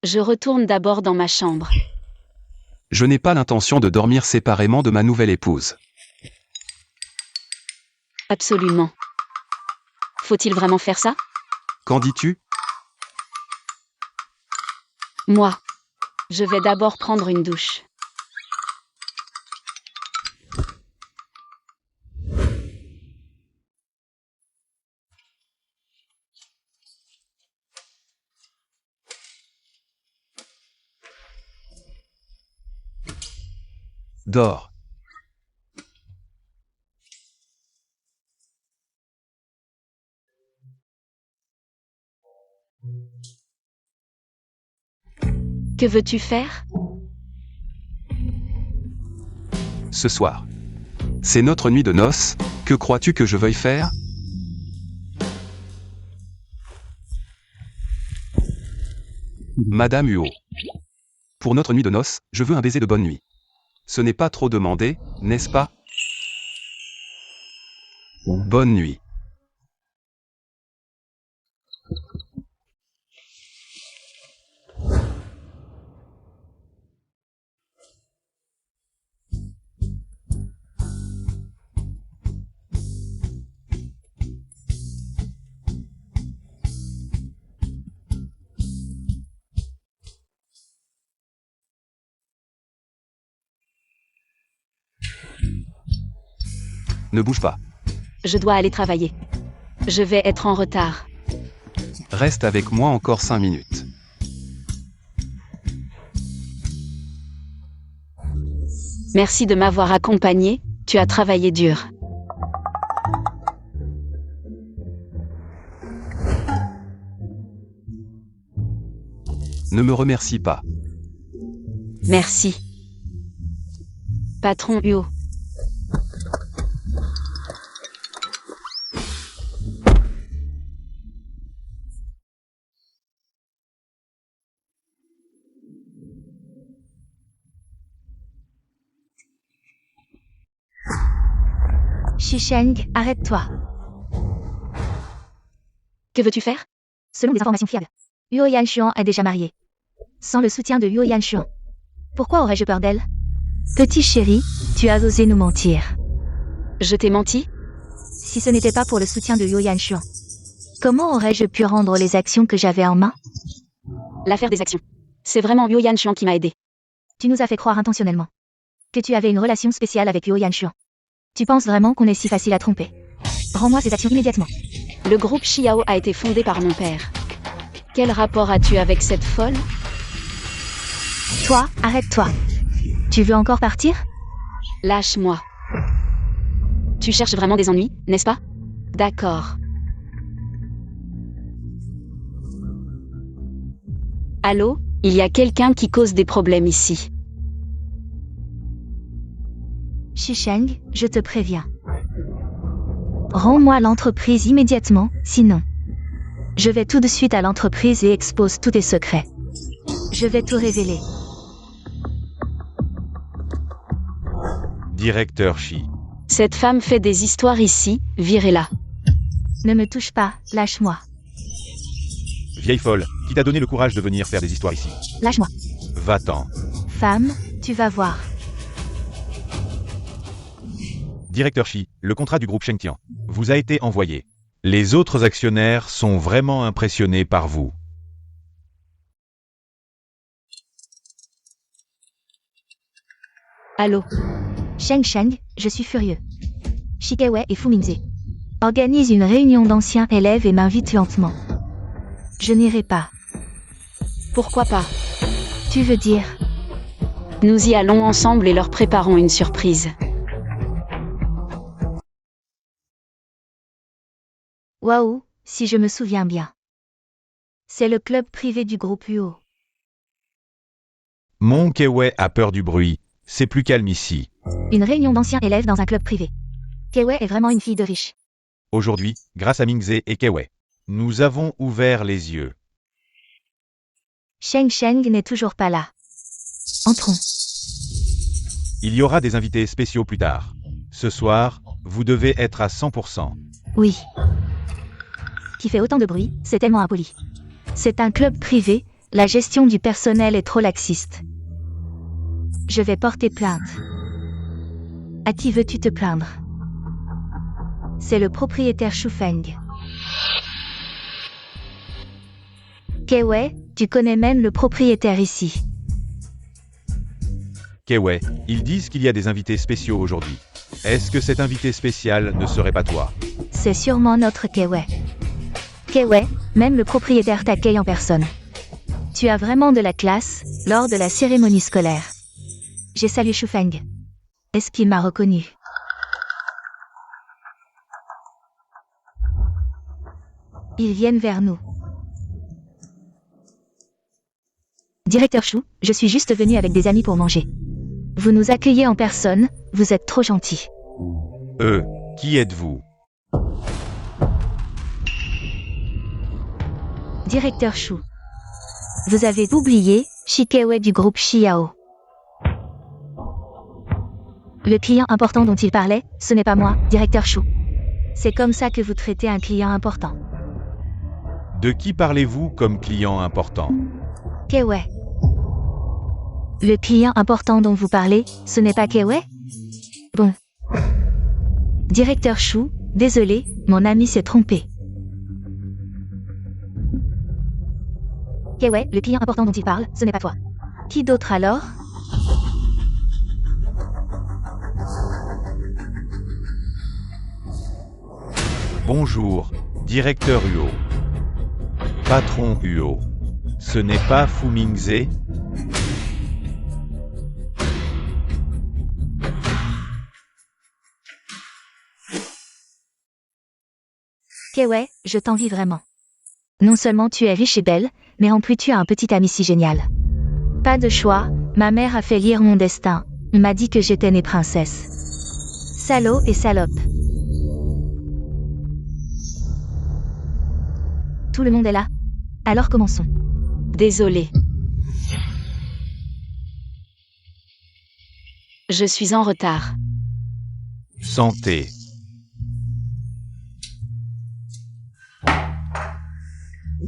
Je retourne d'abord dans ma chambre. Je n'ai pas l'intention de dormir séparément de ma nouvelle épouse. Absolument. Faut-il vraiment faire ça? Qu'en dis-tu? Moi. Je vais d'abord prendre une douche. Dors. Que veux-tu faire? Ce soir. C'est notre nuit de noces, que crois-tu que je veuille faire? Madame Huo. Pour notre nuit de noces, je veux un baiser de bonne nuit. Ce n'est pas trop demandé, n'est-ce pas? Bonne nuit. Ne bouge pas. Je dois aller travailler. Je vais être en retard. Reste avec moi encore 5 minutes. Merci de m'avoir accompagné, tu as travaillé dur. Ne me remercie pas. Merci. Patron Huo. Shisheng, arrête-toi. Que veux-tu faire? Selon des informations fiables, Huoyan Xuan est déjà mariée. Sans le soutien de Huoyan Xuan. Pourquoi aurais-je peur d'elle? Petit chéri, tu as osé nous mentir. Je t'ai menti? Si ce n'était pas pour le soutien de Huoyan Xuan, comment aurais-je pu rendre les actions que j'avais en main? L'affaire des actions. C'est vraiment Huoyan Xuan qui m'a aidé. Tu nous as fait croire intentionnellement que tu avais une relation spéciale avec Huoyan Xuan. Tu penses vraiment qu'on est si facile à tromper? Rends-moi ces actions immédiatement. Le groupe Xiao a été fondé par mon père. Quel rapport as-tu avec cette folle? Toi, arrête-toi. Tu veux encore partir? Lâche-moi. Tu cherches vraiment des ennuis, n'est-ce pas? D'accord. Allô, il y a quelqu'un qui cause des problèmes ici. Shisheng, je te préviens. Rends-moi l'entreprise immédiatement, sinon. Je vais tout de suite à l'entreprise et expose tous tes secrets. Je vais tout révéler. Directeur Shi. Cette femme fait des histoires ici, virez-la. Ne me touche pas, lâche-moi. Vieille folle, qui t'a donné le courage de venir faire des histoires ici? Lâche-moi. Va-t'en. Femme, tu vas voir. Directeur Shi, le contrat du groupe Shengtian vous a été envoyé. Les autres actionnaires sont vraiment impressionnés par vous. Allô. Sheng, je suis furieux. Shikewe et Fumingze organisent une réunion d'anciens élèves et m'invitent lentement. Je n'irai pas. Pourquoi pas? Tu veux dire? Nous y allons ensemble et leur préparons une surprise. Waouh, si je me souviens bien. C'est le club privé du groupe UO. Mon Kewe a peur du bruit. C'est plus calme ici. Une réunion d'anciens élèves dans un club privé. Kewe est vraiment une fille de riche. Aujourd'hui, grâce à Mingze et Kewe, nous avons ouvert les yeux. Sheng n'est toujours pas là. Entrons. Il y aura des invités spéciaux plus tard. Ce soir, vous devez être à 100%. Oui. Qui fait autant de bruit, c'est tellement impoli. C'est un club privé, la gestion du personnel est trop laxiste. Je vais porter plainte. À qui veux-tu te plaindre? C'est le propriétaire Shufeng. Kewe, tu connais même le propriétaire ici. Kewe, ils disent qu'il y a des invités spéciaux aujourd'hui. Est-ce que cet invité spécial ne serait pas toi? C'est sûrement notre Kewe. Kewe, même le propriétaire t'accueille en personne. Tu as vraiment de la classe, lors de la cérémonie scolaire. J'ai salué Shufeng. Est-ce qu'il m'a reconnu? Ils viennent vers nous. Directeur Shu, je suis juste venu avec des amis pour manger. Vous nous accueillez en personne, vous êtes trop gentil. Qui êtes-vous? Directeur Shu. Vous avez oublié, Shikewe du groupe Xiao. Le client important dont il parlait, ce n'est pas moi, directeur Shu. C'est comme ça que vous traitez un client important. De qui parlez-vous comme client important? Kewe. Le client important dont vous parlez, ce n'est pas Kewe? Bon. Directeur Shu, désolé, mon ami s'est trompé. Kewe, le client important dont il parle, ce n'est pas toi. Qui d'autre alors? Bonjour, directeur Uo. Patron Uo. Ce n'est pas Fumingze? Kewe, je t'envie vraiment. Non seulement tu es riche et belle, mais en plus tu as un petit ami si génial. Pas de choix, ma mère a fait lire mon destin, m'a dit que j'étais née princesse. Salaud et salope. Tout le monde est là? Alors commençons. Désolé. Je suis en retard. Santé.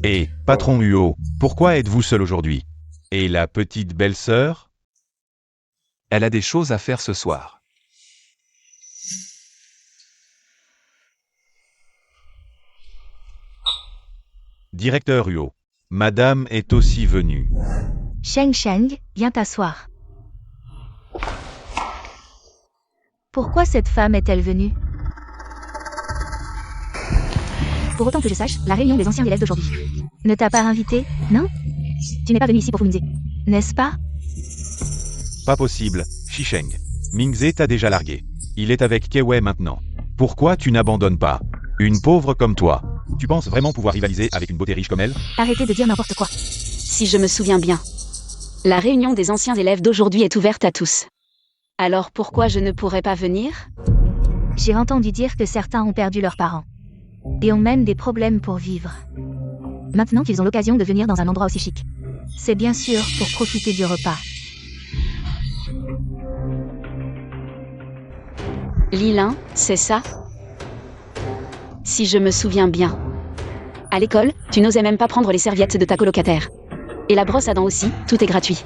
Et, patron Uo, pourquoi êtes-vous seul aujourd'hui? Et la petite belle-sœur? Elle a des choses à faire ce soir. Directeur Uo. Madame est aussi venue. Sheng, viens t'asseoir. Pourquoi cette femme est-elle venue? Pour autant que je sache, la réunion des anciens élèves d'aujourd'hui ne t'a pas invité, non? Tu n'es pas venu ici pour Fumingze, n'est-ce pas? Pas possible, Shisheng. Mingze t'a déjà largué. Il est avec Kewe maintenant. Pourquoi tu n'abandonnes pas? Une pauvre comme toi. Tu penses vraiment pouvoir rivaliser avec une beauté riche comme elle? Arrêtez de dire n'importe quoi. si je me souviens bien. La réunion des anciens élèves d'aujourd'hui est ouverte à tous. Alors pourquoi je ne pourrais pas venir? J'ai entendu dire que certains ont perdu leurs parents. Et ont même des problèmes pour vivre. Maintenant qu'ils ont l'occasion de venir dans un endroit aussi chic. C'est bien sûr pour profiter du repas. Lilin, c'est ça? Si je me souviens bien. À l'école, tu n'osais même pas prendre les serviettes de ta colocataire. Et la brosse à dents aussi, tout est gratuit.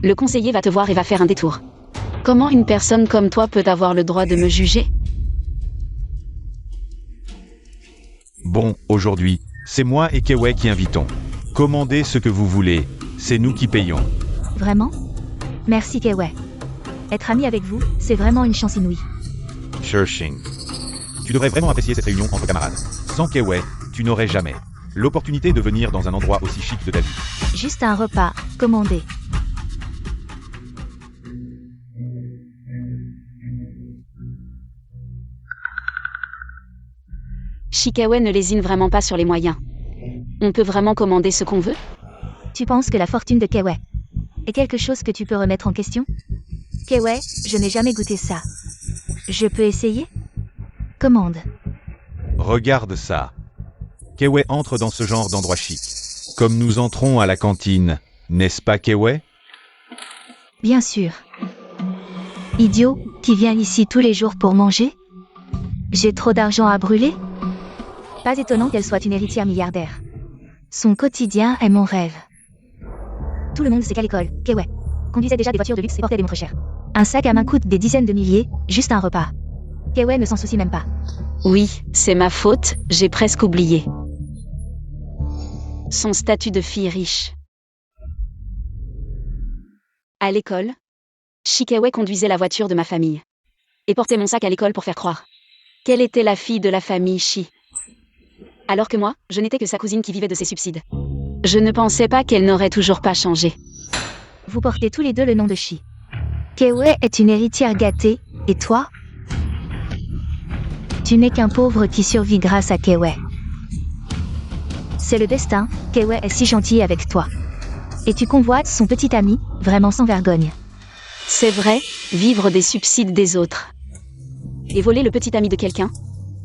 Le conseiller va te voir et va faire un détour. Comment une personne comme toi peut avoir le droit de me juger? Bon, aujourd'hui, c'est moi et Kewei qui invitons. Commandez ce que vous voulez, c'est nous qui payons. Vraiment? Merci Kewei. Être ami avec vous, c'est vraiment une chance inouïe. Cherching. Tu devrais vraiment apprécier cette réunion entre camarades. Sans Kewei, tu n'aurais jamais l'opportunité de venir dans un endroit aussi chic de ta vie. Juste un repas, commandé. Shikawa ne lésine vraiment pas sur les moyens. On peut vraiment commander ce qu'on veut? Tu penses que la fortune de Kewei est quelque chose que tu peux remettre en question? Kewei, je n'ai jamais goûté ça. Je peux essayer? Commande. Regarde ça. Kewei entre dans ce genre d'endroit chic. Comme nous entrons à la cantine, n'est-ce pas Kewei? Bien sûr. Idiot, qui vient ici tous les jours pour manger? J'ai trop d'argent à brûler? Pas étonnant qu'elle soit une héritière milliardaire. Son quotidien est mon rêve. Tout le monde sait qu'à l'école, Kewei conduisait déjà des voitures de luxe et portait des montres chères. Un sac à main coûte des dizaines de milliers, juste un repas. Kewei ne s'en soucie même pas. Oui, c'est ma faute, j'ai presque oublié. Son statut de fille riche. À l'école, Shikawa conduisait la voiture de ma famille. Et portait mon sac à l'école pour faire croire qu'elle était la fille de la famille Shi. Alors que moi, je n'étais que sa cousine qui vivait de ses subsides. Je ne pensais pas qu'elle n'aurait toujours pas changé. Vous portez tous les deux le nom de Shi. Kewei est une héritière gâtée, et toi? Tu n'es qu'un pauvre qui survit grâce à Kewei. C'est le destin, Kewei est si gentil avec toi. Et tu convoites son petit ami, vraiment sans vergogne. C'est vrai, vivre des subsides des autres. Et voler le petit ami de quelqu'un?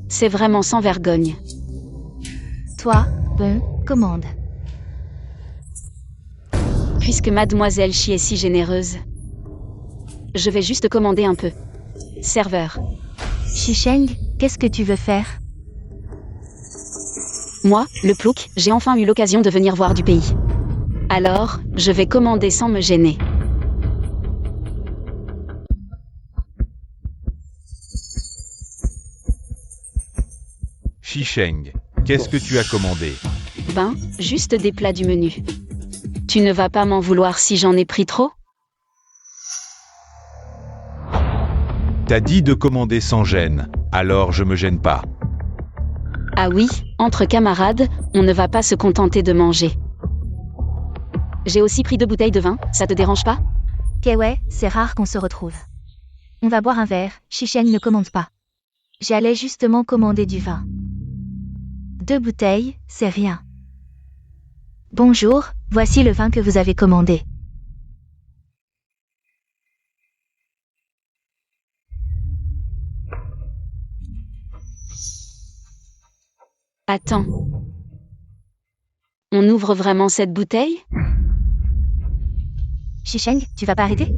C'est vraiment sans vergogne. Toi, commande. Puisque mademoiselle Shi est si généreuse, je vais juste commander un peu. Serveur. Shisheng, qu'est-ce que tu veux faire? Moi, le plouc, j'ai enfin eu l'occasion de venir voir du pays. Alors, je vais commander sans me gêner. Shisheng, qu'est-ce que tu as commandé? Ben, juste des plats du menu. Tu ne vas pas m'en vouloir si j'en ai pris trop? T'as dit de commander sans gêne, alors je me gêne pas. Ah oui, entre camarades, on ne va pas se contenter de manger. J'ai aussi pris 2 bouteilles de vin, ça te dérange pas? Kewei, c'est rare qu'on se retrouve. On va boire un verre, Shisheng ne commande pas. J'allais justement commander du vin. 2 bouteilles, c'est rien. Bonjour, voici le vin que vous avez commandé. Attends. On ouvre vraiment cette bouteille? Shisheng, tu vas pas arrêter?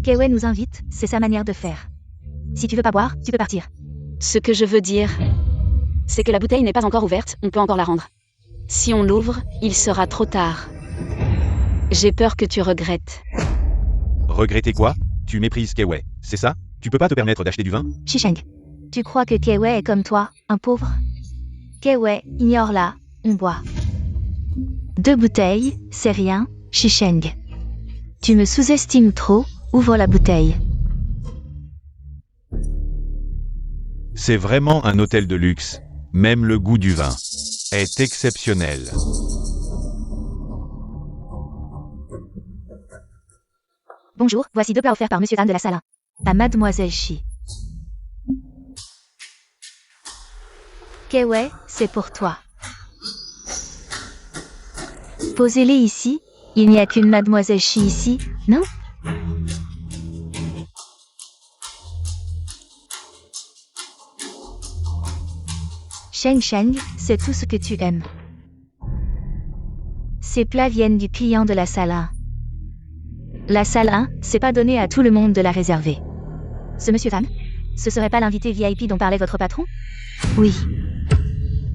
Kewei nous invite, c'est sa manière de faire. Si tu veux pas boire, tu peux partir. Ce que je veux dire, c'est que la bouteille n'est pas encore ouverte, on peut encore la rendre. Si on l'ouvre, il sera trop tard. J'ai peur que tu regrettes. Regretter quoi? Tu méprises Kewei, c'est ça? Tu peux pas te permettre d'acheter du vin? Shisheng, tu crois que Kewei est comme toi, un pauvre? Kewei, ignore-la, on boit. 2 bouteilles, c'est rien, Shisheng. Tu me sous-estimes trop, ouvre la bouteille. C'est vraiment un hôtel de luxe. Même le goût du vin est exceptionnel. Bonjour, voici 2 plats offerts par Monsieur Dan de la salle 1. À Mademoiselle Shi. Kewei, c'est pour toi. Posez-les ici, Il n'y a qu'une mademoiselle Shi ici, non? Sheng Sheng, c'est tout ce que tu aimes. Ces plats viennent du client de la salle 1. La salle 1, c'est pas donné à tout le monde de la réserver. Ce monsieur Tan, ce serait pas l'invité VIP dont parlait votre patron? Oui.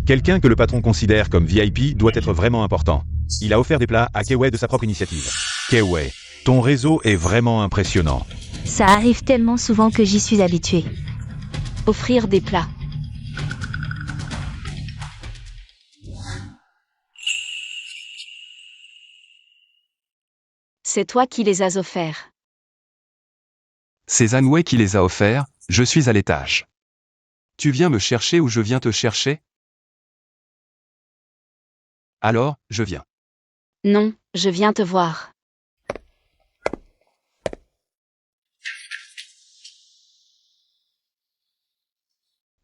Quelqu'un que le patron considère comme VIP doit être vraiment important. Il a offert des plats à Kei Wei de sa propre initiative. Kei Wei, ton réseau est vraiment impressionnant. Ça arrive tellement souvent que j'y suis habituée. Offrir des plats. C'est toi qui les as offerts. C'est Zanwei qui les a offerts, je suis à l'étage. Tu viens me chercher ou je viens te chercher? Alors, je viens. Non, je viens te voir.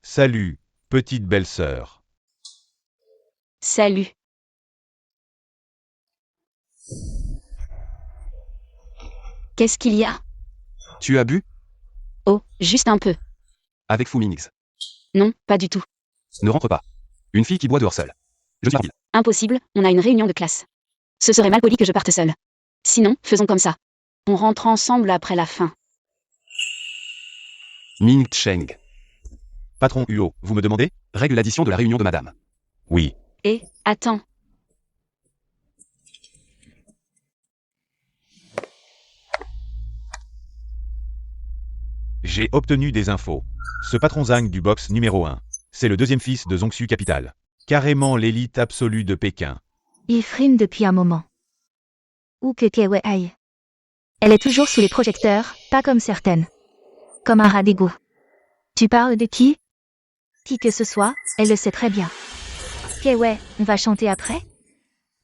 Salut, petite belle-sœur. Salut. Qu'est-ce qu'il y a? Tu as bu? Oh, juste un peu. Avec Fu Mingze. Non, pas du tout. Ne rentre pas. Une fille qui boit dehors seule. Je suis rapide. Impossible, on a une réunion de classe. Ce serait mal poli que je parte seule. Sinon, faisons comme ça. On rentre ensemble après la fin. Ming Cheng. Patron Huo, vous me demandez? Règle l'addition de la réunion de madame. Oui. Et, attends. J'ai obtenu des infos. Ce patron Zhang du box numéro 1, c'est le deuxième fils de Zhongxu Capital. Carrément l'élite absolue de Pékin. Il frime depuis un moment. Où que Kei Wei aille. Elle est toujours sous les projecteurs, pas comme certaines. Comme un rat d'égout. Tu parles de qui? Qui que ce soit, elle le sait très bien. Kei Wei, on va chanter après?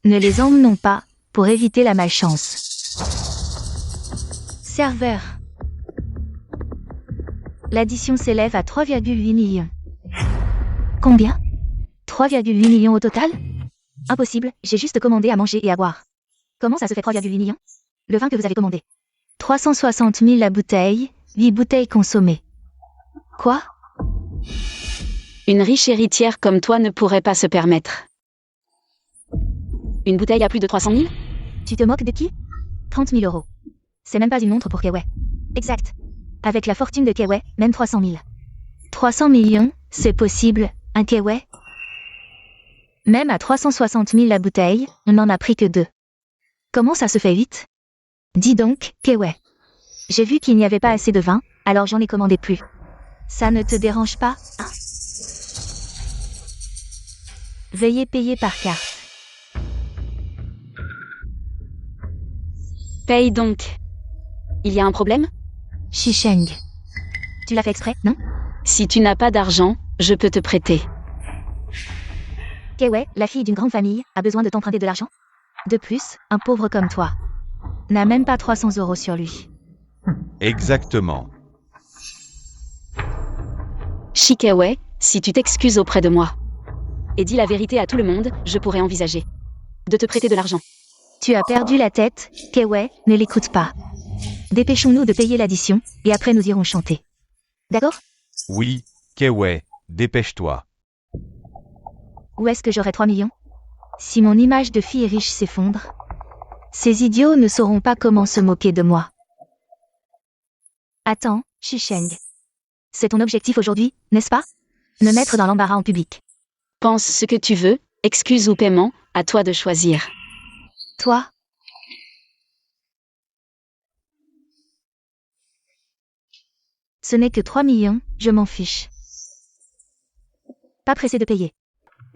Ne les emmenons pas, pour éviter la malchance. Serveur. L'addition s'élève à 3,8 millions. Combien? 3,8 millions au total? Impossible, j'ai juste commandé à manger et à boire. Comment ça se fait 3,8 millions? Le vin que vous avez commandé. 360 000 la bouteille, 8 bouteilles consommées. Quoi? Une riche héritière comme toi ne pourrait pas se permettre. Une bouteille à plus de 300 000? Tu te moques de qui? 30 000 euros. C'est même pas une montre pour Kei Wei. Exact. Avec la fortune de Kei Wei, même 300 000. 300 millions, c'est possible, un Kei Wei? Même à 360 000 la bouteille, on n'en a pris que 2. Comment ça se fait vite? Dis donc, Kei Wei. J'ai vu qu'il n'y avait pas assez de vin, alors j'en ai commandé plus. Ça ne te dérange pas, hein? Veuillez payer par carte. Paye donc. Il y a un problème? Shisheng. Tu l'as fait exprès, non? Si tu n'as pas d'argent, je peux te prêter. Kei Wei, la fille d'une grande famille, a besoin de t'emprunter de l'argent? De plus, un pauvre comme toi n'a même pas 300 euros sur lui. Exactement. Kei Wei, si tu t'excuses auprès de moi et dis la vérité à tout le monde, je pourrais envisager de te prêter de l'argent. Tu as perdu la tête, Kei Wei, ne l'écoute pas. Dépêchons-nous de payer l'addition, et après nous irons chanter. D'accord? Oui, Kei Wei, dépêche-toi. Où est-ce que j'aurai 3 millions? Si mon image de fille riche s'effondre, ces idiots ne sauront pas comment se moquer de moi. Attends, Shisheng. C'est ton objectif aujourd'hui, n'est-ce pas? Me mettre dans l'embarras en public. Pense ce que tu veux, excuse ou paiement, à toi de choisir. Toi? Ce n'est que 3 millions, je m'en fiche. Pas pressé de payer.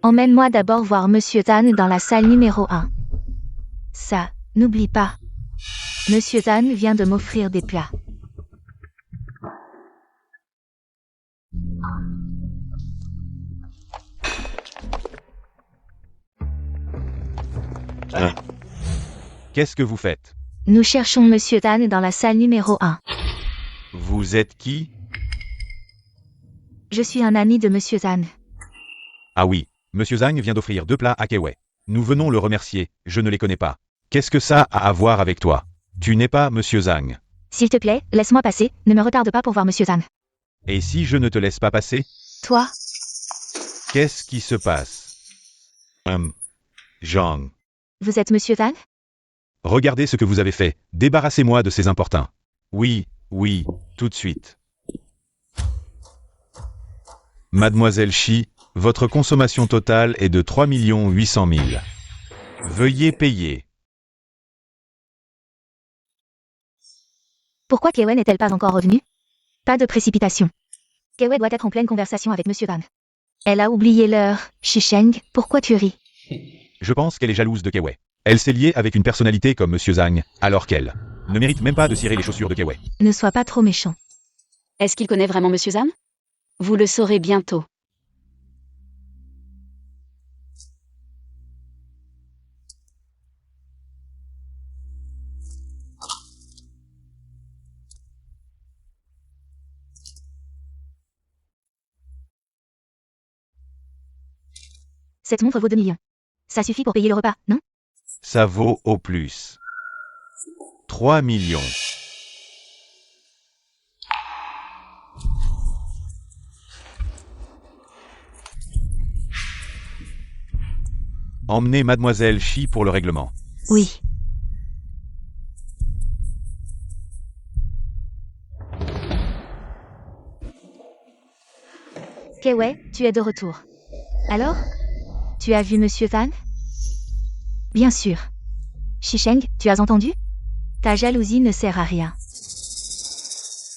Emmène-moi d'abord voir Monsieur Tan dans la salle numéro 1. Ça, n'oublie pas. Monsieur Tan vient de m'offrir des plats. Qu'est-ce que vous faites? Nous cherchons Monsieur Tan dans la salle numéro 1. Vous êtes qui? Je suis un ami de Monsieur Tan. Ah oui, Monsieur Zhang vient d'offrir 2 plats à Kei Wei. Nous venons le remercier, je ne les connais pas. Qu'est-ce que ça a à voir avec toi? Tu n'es pas Monsieur Zhang. S'il te plaît, laisse-moi passer, ne me retarde pas pour voir Monsieur Zhang. Et si je ne te laisse pas passer? Toi, Qu'est-ce qui se passe? Zhang. vous êtes Monsieur Zhang? Regardez ce que vous avez fait. Débarrassez-moi de ces importuns. Oui, tout de suite. Mademoiselle Shi, votre consommation totale est de 3 800 000. Veuillez payer. Pourquoi Kewen n'est-elle pas encore revenue? Pas de précipitation. Kewen doit être en pleine conversation avec Monsieur Zhang. Elle a oublié l'heure. Shisheng, pourquoi tu ris? Je pense qu'elle est jalouse de Kewei. Elle s'est liée avec une personnalité comme Monsieur Zhang, alors qu'elle ne mérite même pas de cirer les chaussures de Kewei. Ne sois pas trop méchant. Est-ce qu'il connaît vraiment Monsieur Zhang? Vous le saurez bientôt. Cette montre vaut 2 millions. Ça suffit pour payer le repas, non? Ça vaut au plus 3 millions. Emmenez Mademoiselle Shi pour le règlement. Oui. Kewei, tu es de retour. Alors? Tu as vu Monsieur Zhang? Bien sûr. Shisheng, tu as entendu? Ta jalousie ne sert à rien.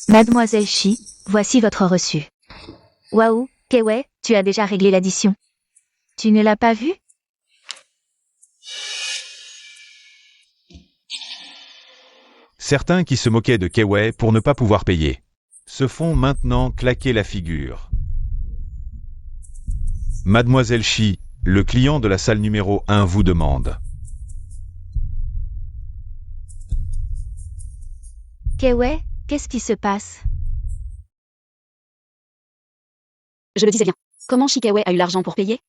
Mademoiselle Shi, voici votre reçu. Waouh, Kewei, tu as déjà réglé l'addition. Tu ne l'as pas vu? Certains qui se moquaient de Kewei pour ne pas pouvoir payer se font maintenant claquer la figure. Mademoiselle Shi, le client de la salle numéro 1 vous demande. Kewei, qu'est-ce qui se passe? Je le disais bien. Comment Shikewei a eu l'argent pour payer?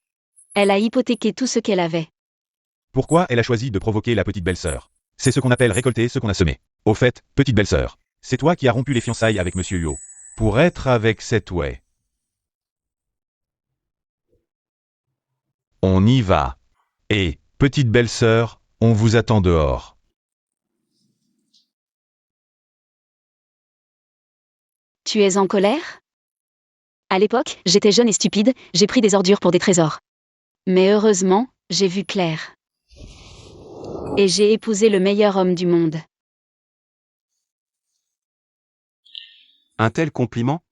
Elle a hypothéqué tout ce qu'elle avait. Pourquoi elle a choisi de provoquer la petite belle-sœur? C'est ce qu'on appelle récolter ce qu'on a semé. Au fait, petite belle-sœur, c'est toi qui as rompu les fiançailles avec Monsieur Huo. Pour être avec cette Wei. On y va. Et, petite belle-sœur, on vous attend dehors. Tu es en colère? À l'époque, j'étais jeune et stupide, j'ai pris des ordures pour des trésors. Mais heureusement, j'ai vu clair. Et j'ai épousé le meilleur homme du monde. Un tel compliment?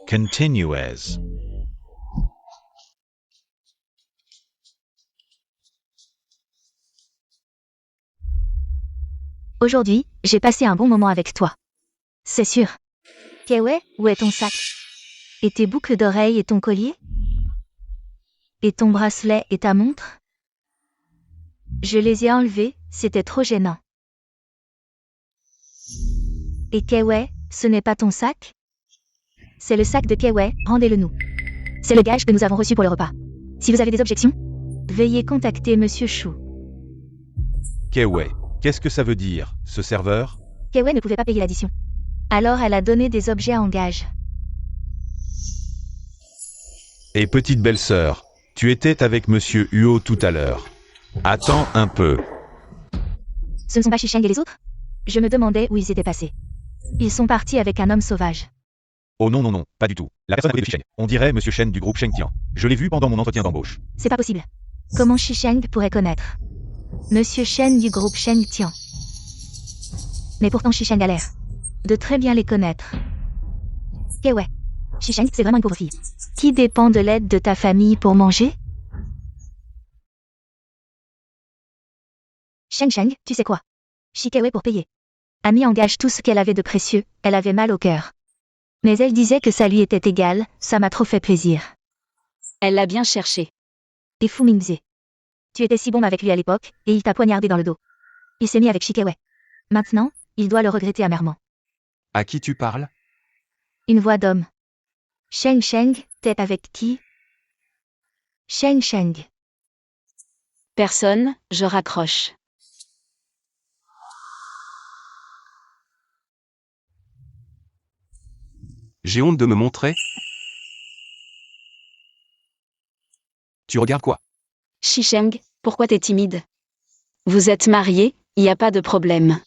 Continue as. Aujourd'hui, j'ai passé un bon moment avec toi. C'est sûr. Kewei, où est ton sac? Et tes boucles d'oreilles et ton collier? Et ton bracelet et ta montre? Je les ai enlevés, c'était trop gênant. Et Kewei, ce n'est pas ton sac? C'est le sac de Kewei, rendez-le nous. C'est le gage que nous avons reçu pour le repas. Si vous avez des objections, veuillez contacter Monsieur Chou. Kewei, qu'est-ce que ça veut dire, ce serveur? Kewei ne pouvait pas payer l'addition. Alors elle a donné des objets en gage. Et petite belle-sœur, tu étais avec Monsieur Huo tout à l'heure. Attends un peu. Ce ne sont pas Shisheng et les autres? Je me demandais où ils étaient passés. Ils sont partis avec un homme sauvage. Oh non, pas du tout. La personne à côté de Sheng. On dirait Monsieur Shen du groupe Sheng Tian. Je l'ai vu pendant mon entretien d'embauche. C'est pas possible. Comment Shisheng pourrait connaître Monsieur Shen du groupe Sheng Tian. Mais pourtant Shisheng a l'air de très bien les connaître. Kewei. Shisheng, c'est vraiment une pauvre fille. Qui dépend de l'aide de ta famille pour manger? Sheng, tu sais quoi? Shikewei pour payer. A mis en gage tout ce qu'elle avait de précieux, elle avait mal au cœur. Mais elle disait que ça lui était égal, ça m'a trop fait plaisir. Elle l'a bien cherché. Et Fu Mingze. Tu étais si bon avec lui à l'époque, et il t'a poignardé dans le dos. Il s'est mis avec Shikewei. Maintenant, il doit le regretter amèrement. À qui tu parles? Une voix d'homme. Sheng Sheng, t'es avec qui? Sheng Sheng. Personne, je raccroche. J'ai honte de me montrer? Tu regardes quoi? Shisheng, pourquoi t'es timide? Vous êtes mariés, y a pas de problème.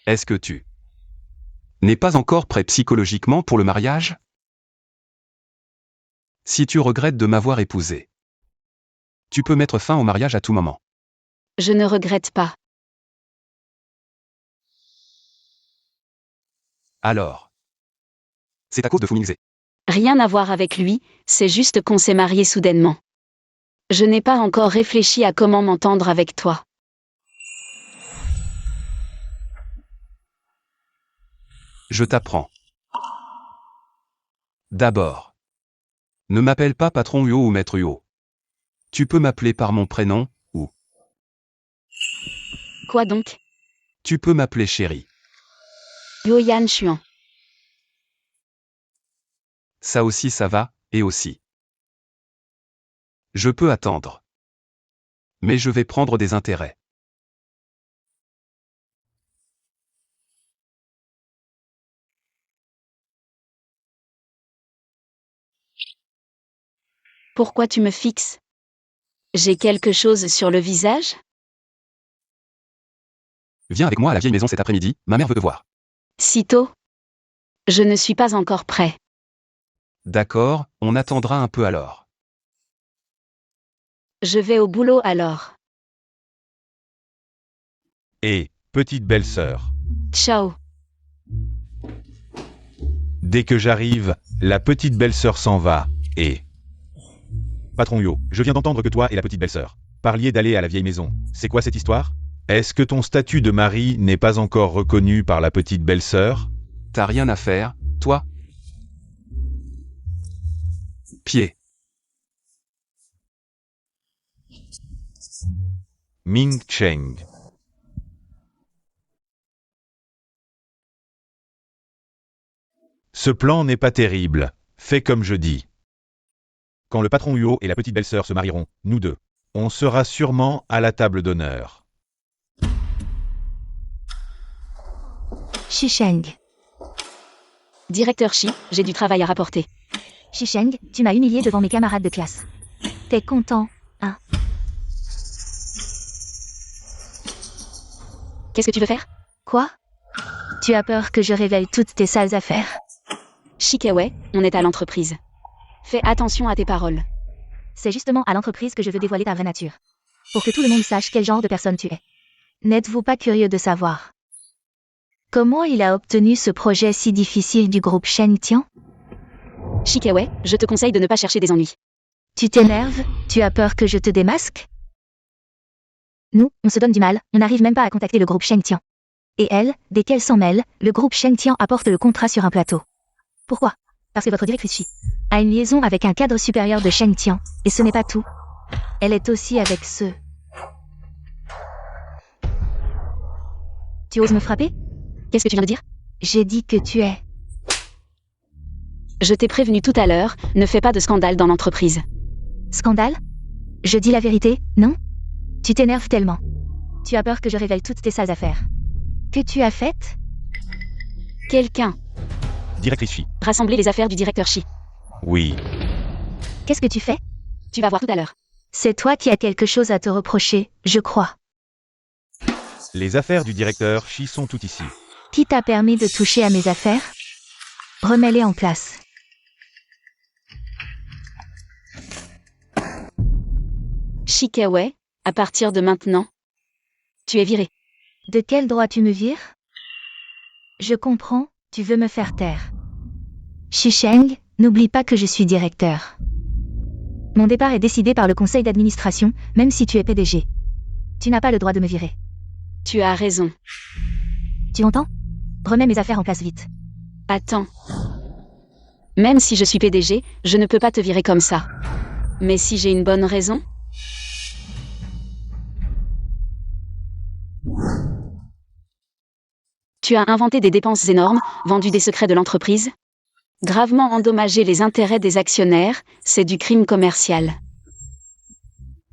Est-ce que tu n'es pas encore prêt psychologiquement pour le mariage? Si tu regrettes de m'avoir épousé, tu peux mettre fin au mariage à tout moment. Je ne regrette pas. Alors, c'est à cause de Fu Mingze. Rien à voir avec lui, c'est juste qu'on s'est mariés soudainement. Je n'ai pas encore réfléchi à comment m'entendre avec toi. Je t'apprends. D'abord, ne m'appelle pas patron Huo ou maître Huo. Tu peux m'appeler par mon prénom, ou Quoi donc? tu peux m'appeler chérie. Yoyan Chuan. Ça aussi ça va, et aussi. Je peux attendre. Mais je vais prendre des intérêts. Pourquoi tu me fixes? J'ai quelque chose sur le visage? Viens avec moi à la vieille maison cet après-midi, ma mère veut te voir. Sitôt? Je ne suis pas encore prêt. D'accord, on attendra un peu alors. Je vais au boulot alors. Et, petite belle-sœur. Ciao. Dès que j'arrive, la petite belle-sœur s'en va, et... Patron Yo, je viens d'entendre que toi et la petite belle-sœur parliez d'aller à la vieille maison. C'est quoi cette histoire? Est-ce que ton statut de mari n'est pas encore reconnu par la petite belle-sœur? T'as rien à faire, toi? Pied. Ming Cheng. Ce plan n'est pas terrible. Fais comme je dis. Quand le patron Huo et la petite belle-sœur se marieront, nous deux, on sera sûrement à la table d'honneur. Shisheng. Directeur Shi, j'ai du travail à rapporter. Shisheng, tu m'as humilié devant mes camarades de classe. T'es content, hein? Qu'est-ce que tu veux faire? Quoi? Tu as peur que je révèle toutes tes sales affaires? Shikewei, on est à l'entreprise. Fais attention à tes paroles. C'est justement à l'entreprise que je veux dévoiler ta vraie nature. Pour que tout le monde sache quel genre de personne tu es. N'êtes-vous pas curieux de savoir comment il a obtenu ce projet si difficile du groupe Shengtian? Shikewei, je te conseille de ne pas chercher des ennuis. Tu t'énerves? Tu as peur que je te démasque? Nous, on se donne du mal, on n'arrive même pas à contacter le groupe Shengtian. Et elle, dès qu'elle s'en mêle, le groupe Shengtian apporte le contrat sur un plateau. Pourquoi? Parce que votre directrice Shi a une liaison avec un cadre supérieur de Shengtian, et ce n'est pas tout. Elle est aussi avec ceux. Tu oses me frapper? Qu'est-ce que tu viens de dire? J'ai dit que tu es. Je t'ai prévenu tout à l'heure, ne fais pas de scandale dans l'entreprise. Scandale? Je dis la vérité, non? Tu t'énerves tellement. Tu as peur que je révèle toutes tes sales affaires. Que tu as faites? Quelqu'un. Directrice Shi. Rassembler les affaires du directeur Shi. Oui. Qu'est-ce que tu fais? Tu vas voir tout à l'heure. C'est toi qui as quelque chose à te reprocher, je crois. Les affaires du directeur Shi sont toutes ici. Qui t'a permis de toucher à mes affaires? Remets-les en place. Shikewei, à partir de maintenant, tu es viré. De quel droit tu me vires? Je comprends, tu veux me faire taire. Shisheng, n'oublie pas que je suis directeur. Mon départ est décidé par le conseil d'administration, même si tu es PDG. Tu n'as pas le droit de me virer. Tu as raison. Tu entends? Remets mes affaires en place vite. Attends. Même si je suis PDG, je ne peux pas te virer comme ça. Mais si j'ai une bonne raison? Tu as inventé des dépenses énormes, vendu des secrets de l'entreprise, gravement endommagé les intérêts des actionnaires, c'est du crime commercial.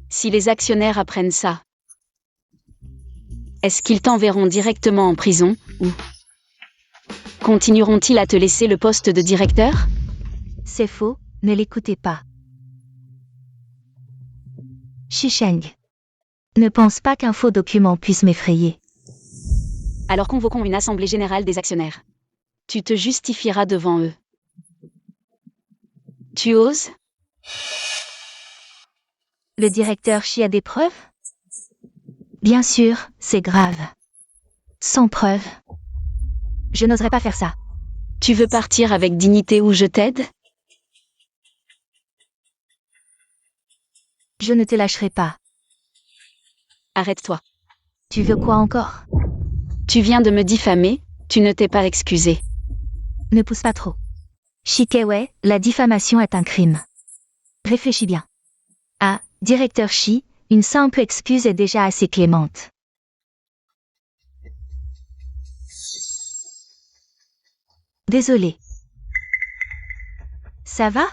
Si les actionnaires apprennent ça, est-ce qu'ils t'enverront directement en prison, ou continueront-ils à te laisser le poste de directeur? C'est faux, ne l'écoutez pas. Shisheng. Ne pense pas qu'un faux document puisse m'effrayer. Alors convoquons une assemblée générale des actionnaires. Tu te justifieras devant eux. Tu oses? Le directeur Shi a des preuves? Bien sûr, c'est grave. Sans preuve. Je n'oserais pas faire ça. Tu veux partir avec dignité ou je t'aide? Je ne te lâcherai pas. Arrête-toi. Tu veux quoi encore? Tu viens de me diffamer, tu ne t'es pas excusé. Ne pousse pas trop. Shikewe, la diffamation est un crime. Réfléchis bien. Ah, directeur Shi, une simple excuse est déjà assez clémente. Désolé. Ça va?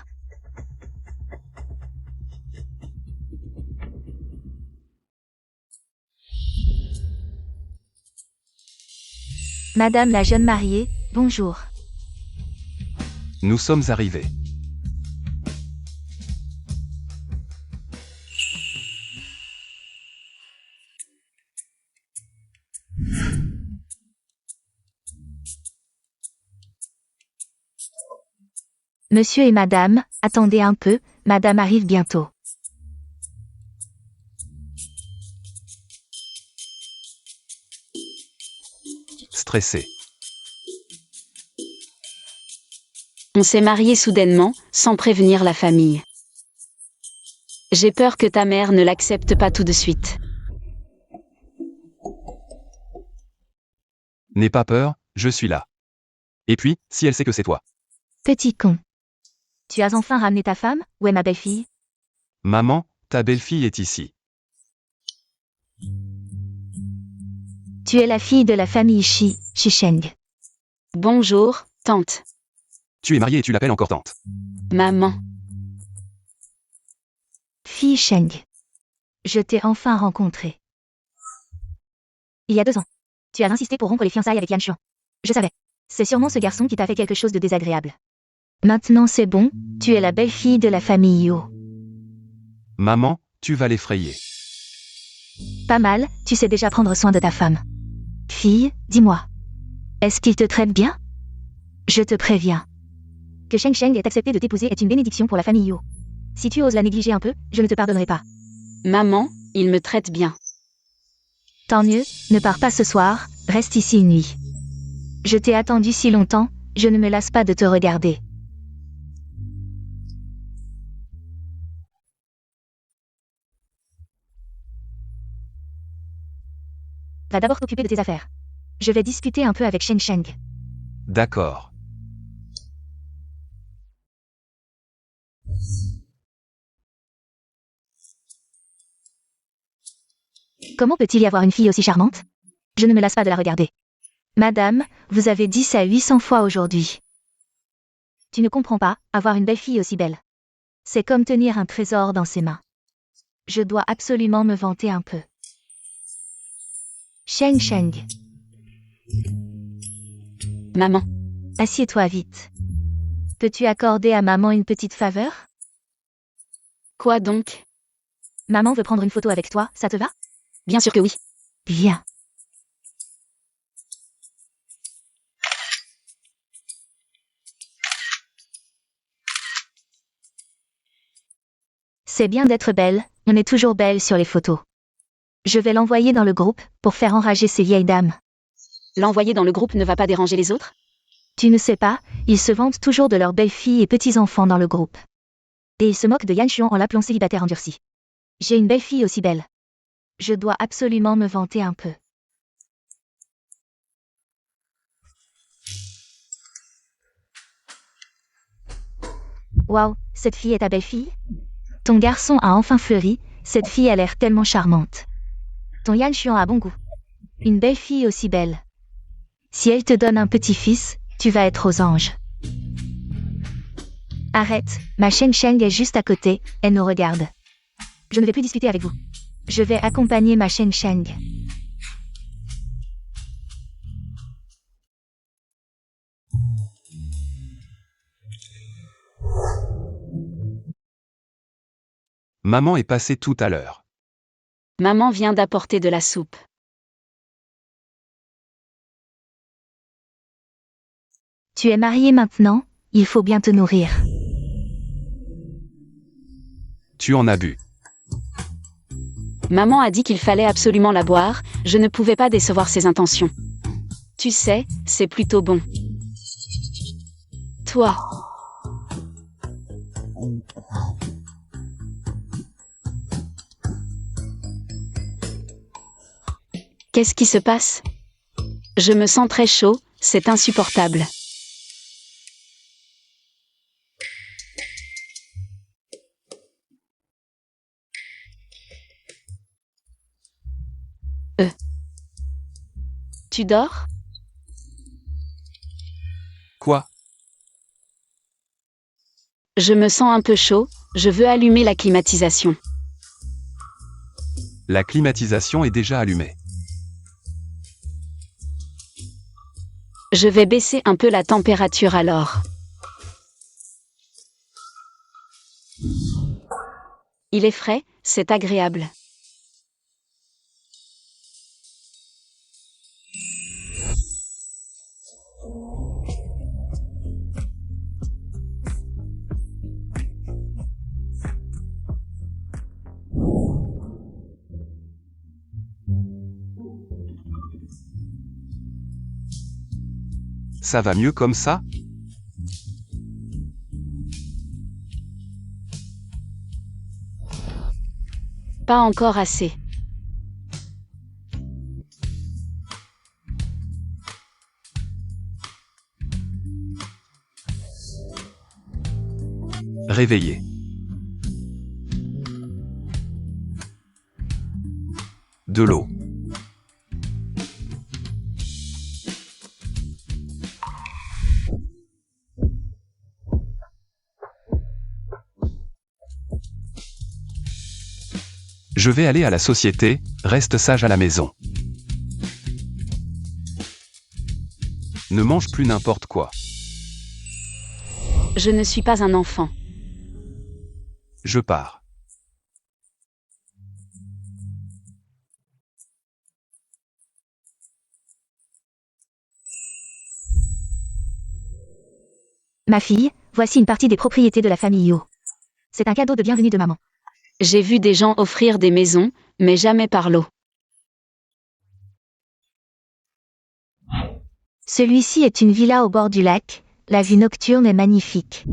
Madame la jeune mariée, bonjour. Nous sommes arrivés. Monsieur et madame, attendez un peu, madame arrive bientôt. Stressé. On s'est mariés soudainement, sans prévenir la famille. J'ai peur que ta mère ne l'accepte pas tout de suite. N'aie pas peur, je suis là. Et puis, si elle sait que c'est toi. Petit con. Tu as enfin ramené ta femme? Où est ma belle-fille? Maman, ta belle-fille est ici. Tu es la fille de la famille Shi, Shisheng. Bonjour, tante. Tu es mariée et tu l'appelles encore tante. Maman. Fille Sheng. Je t'ai enfin rencontrée. Il y a 2 ans. Tu as insisté pour rompre les fiançailles avec Yan Xuan. Je savais. C'est sûrement ce garçon qui t'a fait quelque chose de désagréable. Maintenant c'est bon, tu es la belle-fille de la famille Yo. Maman, tu vas l'effrayer. Pas mal, tu sais déjà prendre soin de ta femme. Fille, dis-moi. Est-ce qu'il te traite bien? Je te préviens. Que Sheng Sheng ait accepté de t'épouser est une bénédiction pour la famille Yo. Si tu oses la négliger un peu, je ne te pardonnerai pas. Maman, il me traite bien. Tant mieux, ne pars pas ce soir, reste ici une nuit. Je t'ai attendu si longtemps, je ne me lasse pas de te regarder. Va d'abord t'occuper de tes affaires. Je vais discuter un peu avec Sheng Sheng. D'accord. Comment peut-il y avoir une fille aussi charmante? Je ne me lasse pas de la regarder. Madame, vous avez dit ça 800 fois aujourd'hui. Tu ne comprends pas, avoir une belle fille aussi belle. C'est comme tenir un trésor dans ses mains. Je dois absolument me vanter un peu. Sheng Sheng, Maman. assieds-toi vite. Peux-tu accorder à maman une petite faveur? Quoi donc? Maman veut prendre une photo avec toi, ça te va? Bien sûr que oui. Bien. C'est bien d'être belle, on est toujours belle sur les photos. Je vais l'envoyer dans le groupe, pour faire enrager ces vieilles dames. L'envoyer dans le groupe ne va pas déranger les autres? Tu ne sais pas, ils se vantent toujours de leurs belles-filles et petits-enfants dans le groupe. Et ils se moquent de Yan Xuan en l'appelant célibataire endurci. J'ai une belle-fille aussi belle. Je dois absolument me vanter un peu. Waouh, cette fille est ta belle-fille? Ton garçon a enfin fleuri, cette fille a l'air tellement charmante. Ton Yan Xuan a bon goût. Une belle fille aussi belle. Si elle te donne un petit-fils, tu vas être aux anges. Arrête, ma Sheng Sheng est juste à côté, elle nous regarde. Je ne vais plus discuter avec vous. Je vais accompagner ma Sheng Sheng. Maman est passée tout à l'heure. Maman vient d'apporter de la soupe. Tu es marié maintenant, il faut bien te nourrir. Tu en as bu. Maman a dit qu'il fallait absolument la boire, je ne pouvais pas décevoir ses intentions. Tu sais, c'est plutôt bon. Toi. Qu'est-ce qui se passe? Je me sens très chaud, c'est insupportable. Tu dors? Quoi? Je me sens un peu chaud, je veux allumer la climatisation. La climatisation est déjà allumée. Je vais baisser un peu la température alors. Il est frais, c'est agréable. Ça va mieux comme ça? Pas encore assez. Réveillé. De l'eau. Je vais aller à la société, reste sage à la maison. Ne mange plus n'importe quoi. Je ne suis pas un enfant. Je pars. Ma fille, voici une partie des propriétés de la famille Yo. C'est un cadeau de bienvenue de maman. J'ai vu des gens offrir des maisons, mais jamais par lot. Celui-ci est une villa au bord du lac, la vue nocturne est magnifique.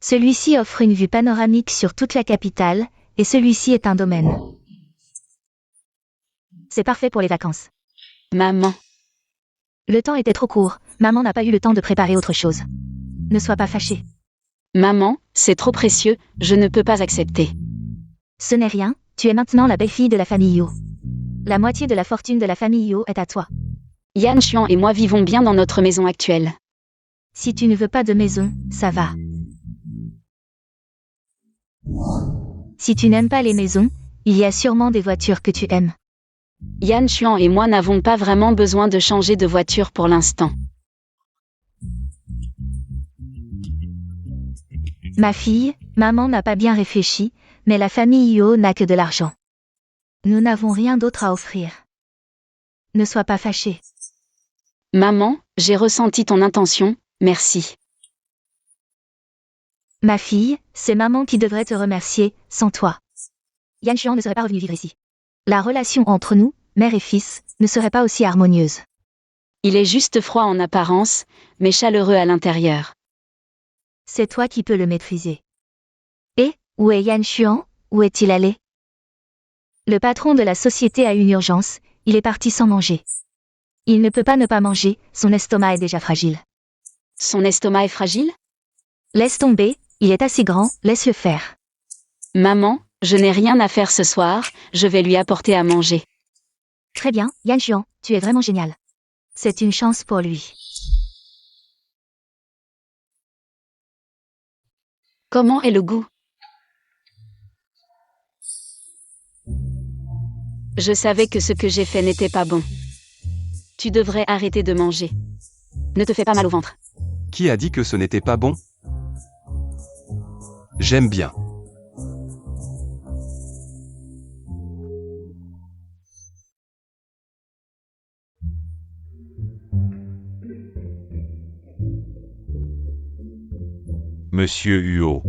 Celui-ci offre une vue panoramique sur toute la capitale, et celui-ci est un domaine. C'est parfait pour les vacances. Maman. Le temps était trop court, maman n'a pas eu le temps de préparer autre chose. Ne sois pas fâchée. Maman, c'est trop précieux, je ne peux pas accepter. Ce n'est rien, tu es maintenant la belle-fille de la famille Yo. La moitié de la fortune de la famille Yo est à toi. Yan Xuan et moi vivons bien dans notre maison actuelle. Si tu ne veux pas de maison, ça va. Si tu n'aimes pas les maisons, il y a sûrement des voitures que tu aimes. Yan Xuan et moi n'avons pas vraiment besoin de changer de voiture pour l'instant. Ma fille, maman n'a pas bien réfléchi, mais la famille Yo n'a que de l'argent. Nous n'avons rien d'autre à offrir. Ne sois pas fâchée. Maman, j'ai ressenti ton intention, merci. Ma fille, c'est maman qui devrait te remercier, sans toi. Yan Xuan ne serait pas revenu vivre ici. La relation entre nous, mère et fils, ne serait pas aussi harmonieuse. Il est juste froid en apparence, mais chaleureux à l'intérieur. C'est toi qui peux le maîtriser. Et, où est Yan Xuan? Où est-il allé? Le patron de la société a une urgence, il est parti sans manger. Il ne peut pas ne pas manger, son estomac est déjà fragile. Son estomac est fragile? Laisse tomber, Il est assez grand, laisse-le faire. Maman, je n'ai rien à faire ce soir, je vais lui apporter à manger. Très bien, Yan Xuan, tu es vraiment génial. C'est une chance pour lui. Comment est le goût? Je savais que ce que j'ai fait n'était pas bon. Tu devrais arrêter de manger. Ne te fais pas mal au ventre. Qui a dit que ce n'était pas bon? J'aime bien. Monsieur Huo.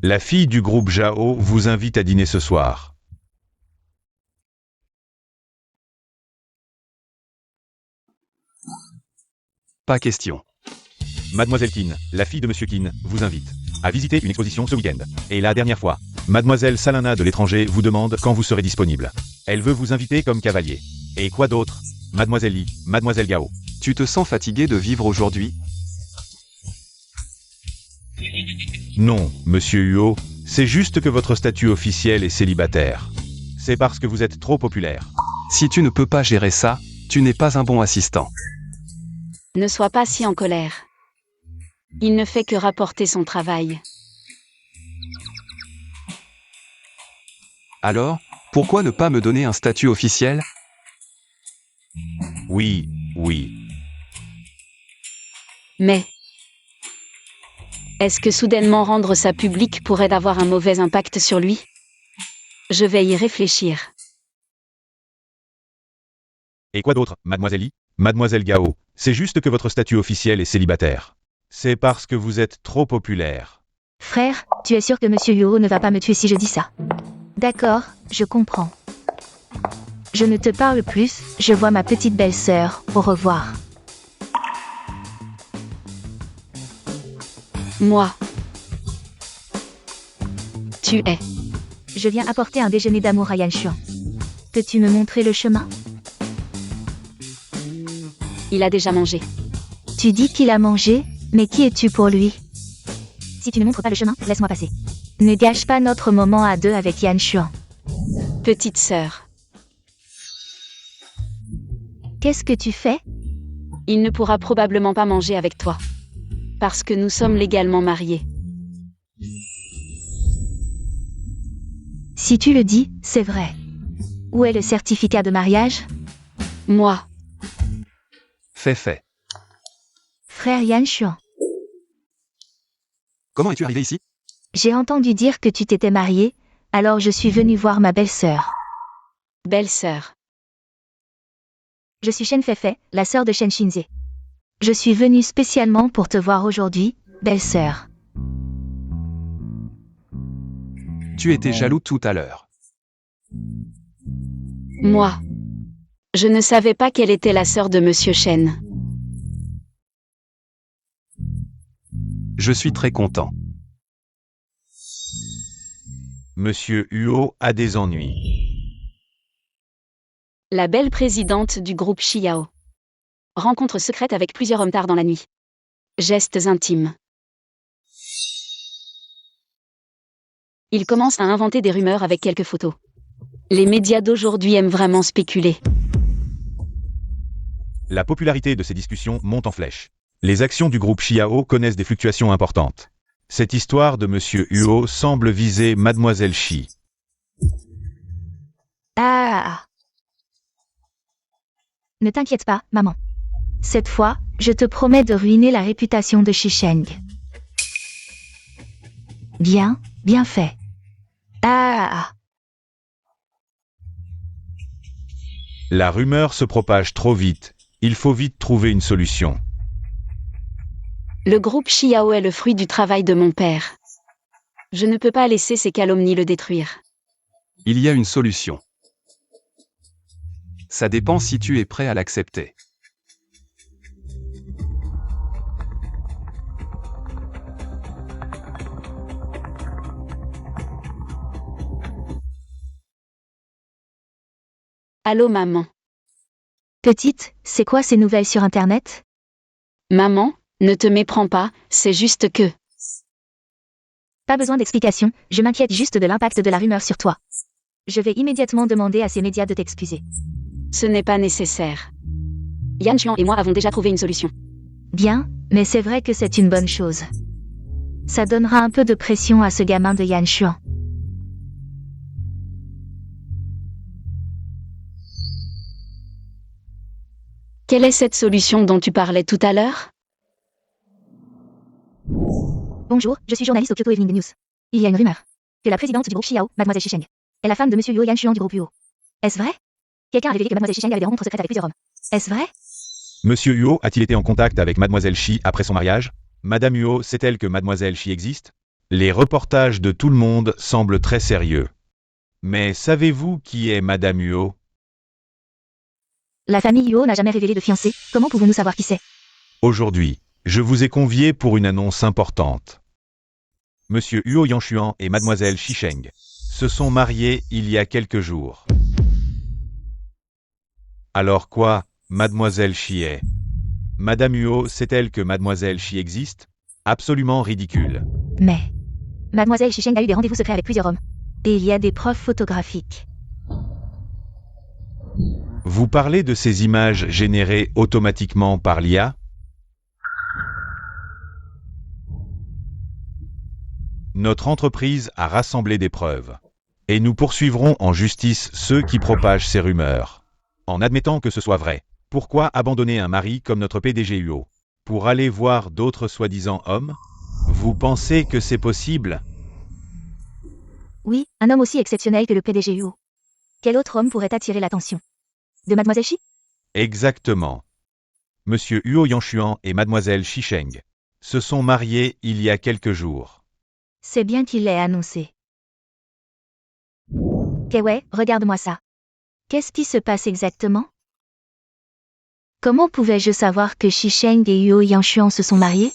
La fille du groupe Jao vous invite à dîner ce soir. Pas question. Mademoiselle Qin, la fille de Monsieur Qin, vous invite à visiter une exposition ce week-end. Et la dernière fois, Mademoiselle Salina de l'étranger vous demande quand vous serez disponible. Elle veut vous inviter comme cavalier. Et quoi d'autre? Mademoiselle Li, Mademoiselle Gao. Tu te sens fatigué de vivre aujourd'hui? Non, Monsieur Huo, c'est juste que votre statut officiel est célibataire. C'est parce que vous êtes trop populaire. Si tu ne peux pas gérer ça, tu n'es pas un bon assistant. Ne sois pas si en colère. Il ne fait que rapporter son travail. Alors, pourquoi ne pas me donner un statut officiel? Oui, oui. Mais est-ce que soudainement rendre ça public pourrait avoir un mauvais impact sur lui? Je vais y réfléchir. Et quoi d'autre, Mademoiselle Li, Mademoiselle Gao? C'est juste que votre statut officiel est célibataire. C'est parce que vous êtes trop populaire. Frère, tu es sûr que Monsieur Huo ne va pas me tuer si je dis ça? D'accord, je comprends. Je ne te parle plus, je vois ma petite belle-sœur, au revoir. Moi. Tu es. Je viens apporter un déjeuner d'amour à Yan Xuan. Peux-tu me montrer le chemin? Il a déjà mangé. Tu dis qu'il a mangé, mais qui es-tu pour lui? Si tu ne montres pas le chemin, laisse-moi passer. Ne gâche pas notre moment à deux avec Yan Xuan. Petite sœur. Qu'est-ce que tu fais? Il ne pourra probablement pas manger avec toi. Parce que nous sommes légalement mariés. Si tu le dis, c'est vrai. Où est le certificat de mariage? Moi. Fait. Frère Yan Xuan, Comment es-tu arrivé ici? j'ai entendu dire que tu t'étais marié, alors je suis venue voir ma belle-sœur. Belle-sœur. Je suis Shen Feifei, la sœur de Shen Xinze. Je suis venue spécialement pour te voir aujourd'hui, belle-sœur. Tu étais jaloux tout à l'heure. Moi. Je ne savais pas qu'elle était la sœur de Monsieur Shen. Je suis très content. Monsieur Huo a des ennuis. La belle présidente du groupe Xiao. Rencontre secrète avec plusieurs hommes tard dans la nuit. Gestes intimes. Il commence à inventer des rumeurs avec quelques photos. Les médias d'aujourd'hui aiment vraiment spéculer. La popularité de ces discussions monte en flèche. Les actions du groupe Xiao connaissent des fluctuations importantes. Cette histoire de Monsieur Huo semble viser Mademoiselle Shi. Ah! Ne t'inquiète pas, maman. Cette fois, je te promets de ruiner la réputation de Shisheng. Bien, bien fait. Ah! La rumeur se propage trop vite. Il faut vite trouver une solution. Le groupe Xiao est le fruit du travail de mon père. Je ne peux pas laisser ces calomnies le détruire. Il y a une solution. Ça dépend si tu es prêt à l'accepter. Allô maman. Petite, c'est quoi ces nouvelles sur Internet? Maman, ne te méprends pas, c'est juste que... Pas besoin d'explication, je m'inquiète juste de l'impact de la rumeur sur toi. Je vais immédiatement demander à ces médias de t'excuser. Ce n'est pas nécessaire. Yan Xuan et moi avons déjà trouvé une solution. Bien, mais c'est vrai que c'est une bonne chose. Ça donnera un peu de pression à ce gamin de Yan Xuan. Quelle est cette solution dont tu parlais tout à l'heure? Bonjour, je suis journaliste au Kyoto Evening News. Il y a une rumeur que la présidente du groupe Xiao, Mademoiselle Shisheng, est la femme de Monsieur Yuo Yanxuan du groupe Yuo. Est-ce vrai? Quelqu'un a révélé que Mademoiselle Shisheng avait des rencontres secrètes avec plusieurs hommes. Est-ce vrai? Monsieur Huo a-t-il été en contact avec Mademoiselle Shi après son mariage? Madame Huo sait-elle que Mademoiselle Shi existe? Les reportages de tout le monde semblent très sérieux. Mais savez-vous qui est Madame Huo? La famille Yuo n'a jamais révélé de fiancé, comment pouvons-nous savoir qui c'est? Aujourd'hui, je vous ai convié pour une annonce importante. Monsieur Huo Yanxuan et Mademoiselle Shisheng se sont mariés il y a quelques jours. Alors quoi, Mademoiselle Shi est? Madame Huo sait-elle que Mademoiselle Shi existe? Absolument ridicule. Mais Mademoiselle Shisheng a eu des rendez-vous secrets avec plusieurs hommes. Et il y a des preuves photographiques. Vous parlez de ces images générées automatiquement par l'IA? Notre entreprise a rassemblé des preuves. Et nous poursuivrons en justice ceux qui propagent ces rumeurs. En admettant que ce soit vrai, pourquoi abandonner un mari comme notre PDG Huo pour aller voir d'autres soi-disant hommes? Vous pensez que c'est possible? Oui, un homme aussi exceptionnel que le PDG Yuo. Quel autre homme pourrait attirer l'attention? De Mademoiselle Shi? Exactement. Monsieur Huo Yanxuan et Mademoiselle Shisheng se sont mariés il y a quelques jours. C'est bien qu'il l'ait annoncé. Ouais, regarde-moi ça. Qu'est-ce qui se passe exactement? Comment pouvais-je savoir que Shisheng et Yuo Yanxuan se sont mariés?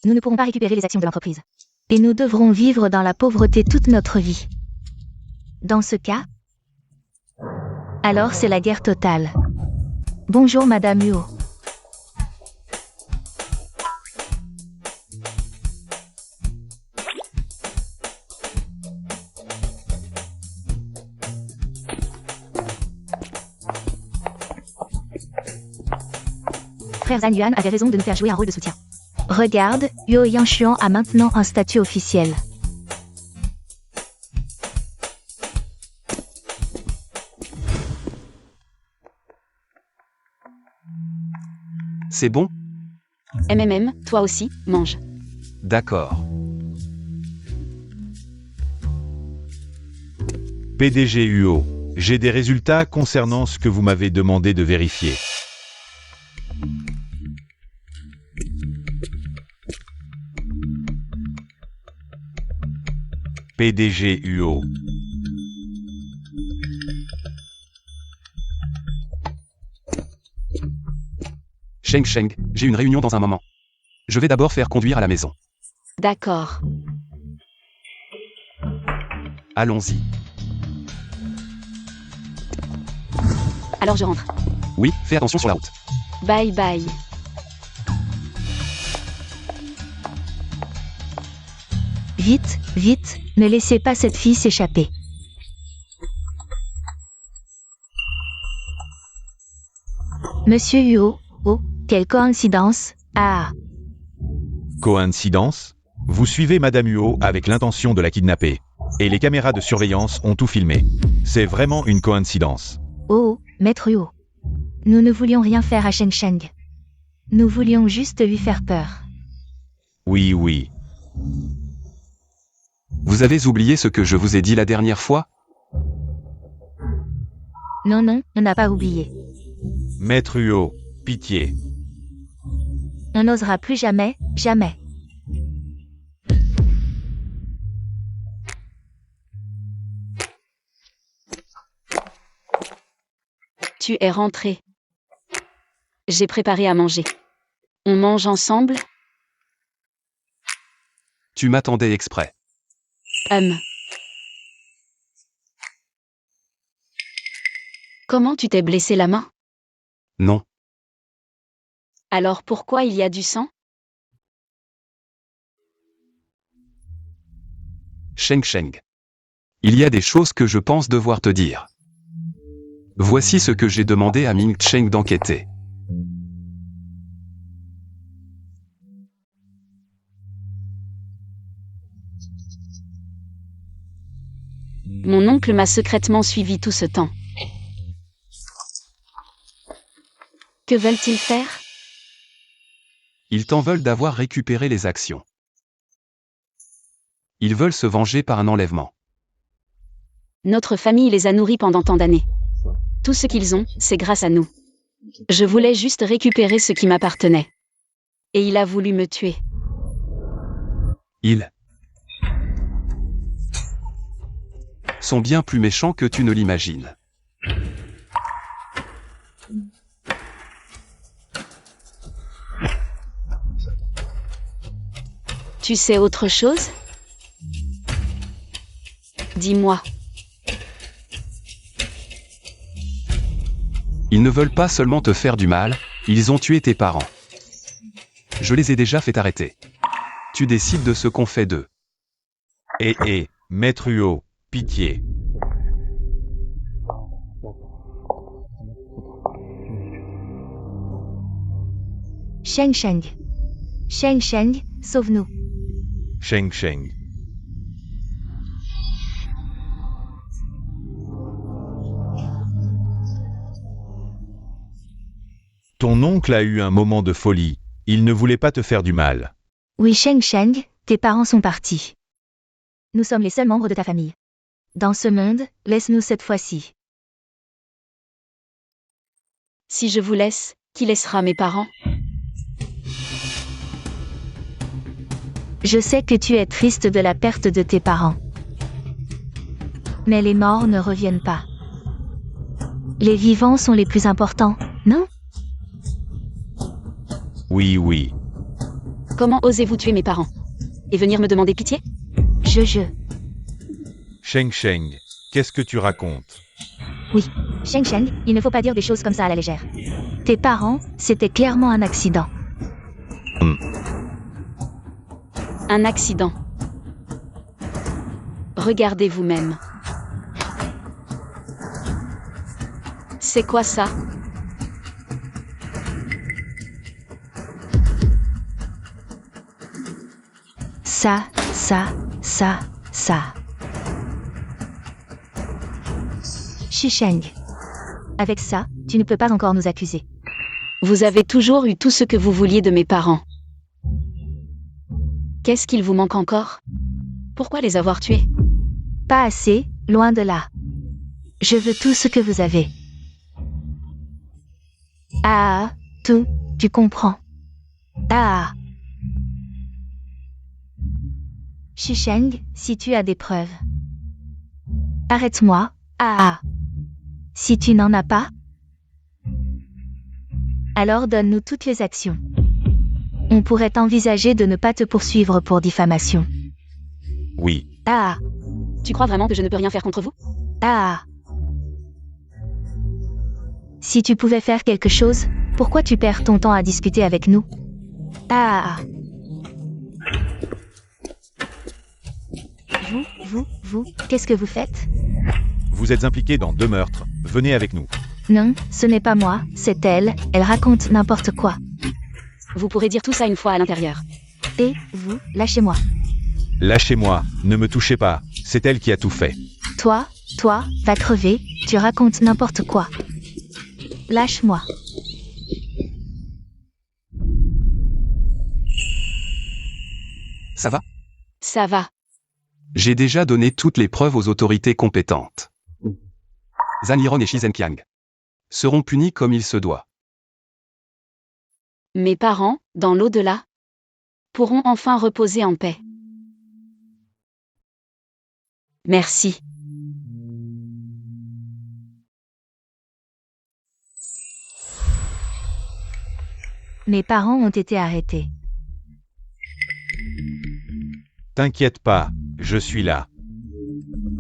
Nous ne pourrons pas récupérer les actions de l'entreprise. Et nous devrons vivre dans la pauvreté toute notre vie. Dans ce cas, alors c'est la guerre totale. Bonjour Madame Huo. Frère Zhang Yuan avait raison de nous faire jouer un rôle de soutien. Regarde, Yuo Yanxuan a maintenant un statut officiel. C'est bon? Toi aussi, mange. D'accord. PDG Huo, j'ai des résultats concernant ce que vous m'avez demandé de vérifier. PDG Huo. Sheng, j'ai une réunion dans un moment. Je vais d'abord faire conduire à la maison. D'accord. Allons-y. Alors je rentre. Oui, fais attention sur la route. Bye bye. Vite, vite, ne laissez pas cette fille s'échapper. Monsieur Huo, oh, quelle coïncidence. Ah, Coïncidence? Vous suivez Madame Huo avec l'intention de la kidnapper. Et les caméras de surveillance ont tout filmé. C'est vraiment une coïncidence. oh, Maître Huo. Nous ne voulions rien faire à Sheng. Nous voulions juste lui faire peur. Oui, oui. Vous avez oublié ce que je vous ai dit la dernière fois? Non, non, on n'a pas oublié. Maître Huo, pitié. On n'osera plus jamais, jamais. Tu es rentré. J'ai préparé à manger. On mange ensemble? Tu m'attendais exprès. Comment tu t'es blessé la main? Non. Alors pourquoi il y a du sang? Sheng Sheng. Il y a des choses que je pense devoir te dire. Voici ce que j'ai demandé à Ming Cheng d'enquêter. Mon oncle m'a secrètement suivi tout ce temps. Que veulent-ils faire? Ils t'en veulent d'avoir récupéré les actions. Ils veulent se venger par un enlèvement. Notre famille les a nourris pendant tant d'années. Tout ce qu'ils ont, c'est grâce à nous. Je voulais juste récupérer ce qui m'appartenait. Et il a voulu me tuer. Ils sont bien plus méchants que tu ne l'imagines. Tu sais autre chose? Dis-moi. Ils ne veulent pas seulement te faire du mal, ils ont tué tes parents. Je les ai déjà fait arrêter. Tu décides de ce qu'on fait d'eux. Maître Huo, pitié. Sheng Sheng. Sheng Sheng, sauve-nous. Sheng Sheng. Ton oncle a eu un moment de folie. Il ne voulait pas te faire du mal. Oui, Sheng Sheng, tes parents sont partis. Nous sommes les seuls membres de ta famille. Dans ce monde, laisse-nous cette fois-ci. Si je vous laisse, qui laissera mes parents? Je sais que tu es triste de la perte de tes parents. Mais les morts ne reviennent pas. Les vivants sont les plus importants, non? Oui. Comment osez-vous tuer mes parents? Et venir me demander pitié? Je. Sheng Sheng, qu'est-ce que tu racontes? Oui, Sheng Sheng, il ne faut pas dire des choses comme ça à la légère. Tes parents, c'était clairement un accident. Un accident. Regardez vous-même. C'est quoi ça? Ça. Shisheng. Avec ça, tu ne peux pas encore nous accuser. Vous avez toujours eu tout ce que vous vouliez de mes parents. Qu'est-ce qu'il vous manque encore? Pourquoi les avoir tués? Pas assez, loin de là. Je veux tout ce que vous avez. Ah, tout, tu comprends. Ah. Shisheng, si tu as des preuves. Arrête-moi, ah. Si tu n'en as pas, alors donne-nous toutes les actions. On pourrait envisager de ne pas te poursuivre pour diffamation. Oui. Ah. Tu crois vraiment que je ne peux rien faire contre vous? Ah. Si tu pouvais faire quelque chose, pourquoi tu perds ton temps à discuter avec nous? Ah. Vous, qu'est-ce que vous faites? Vous êtes impliqué dans 2 meurtres. Venez avec nous. Non, ce n'est pas moi, c'est elle raconte n'importe quoi. Vous pourrez dire tout ça une fois à l'intérieur. Et vous, lâchez-moi. Lâchez-moi, ne me touchez pas. C'est elle qui a tout fait. Toi, va crever, tu racontes n'importe quoi. Lâche-moi. Ça va? Ça va. J'ai déjà donné toutes les preuves aux autorités compétentes. Zhan Yiron et Shi Zhenqiang seront punis comme il se doit. Mes parents, dans l'au-delà, pourront enfin reposer en paix. Merci. Mes parents ont été arrêtés. T'inquiète pas, je suis là.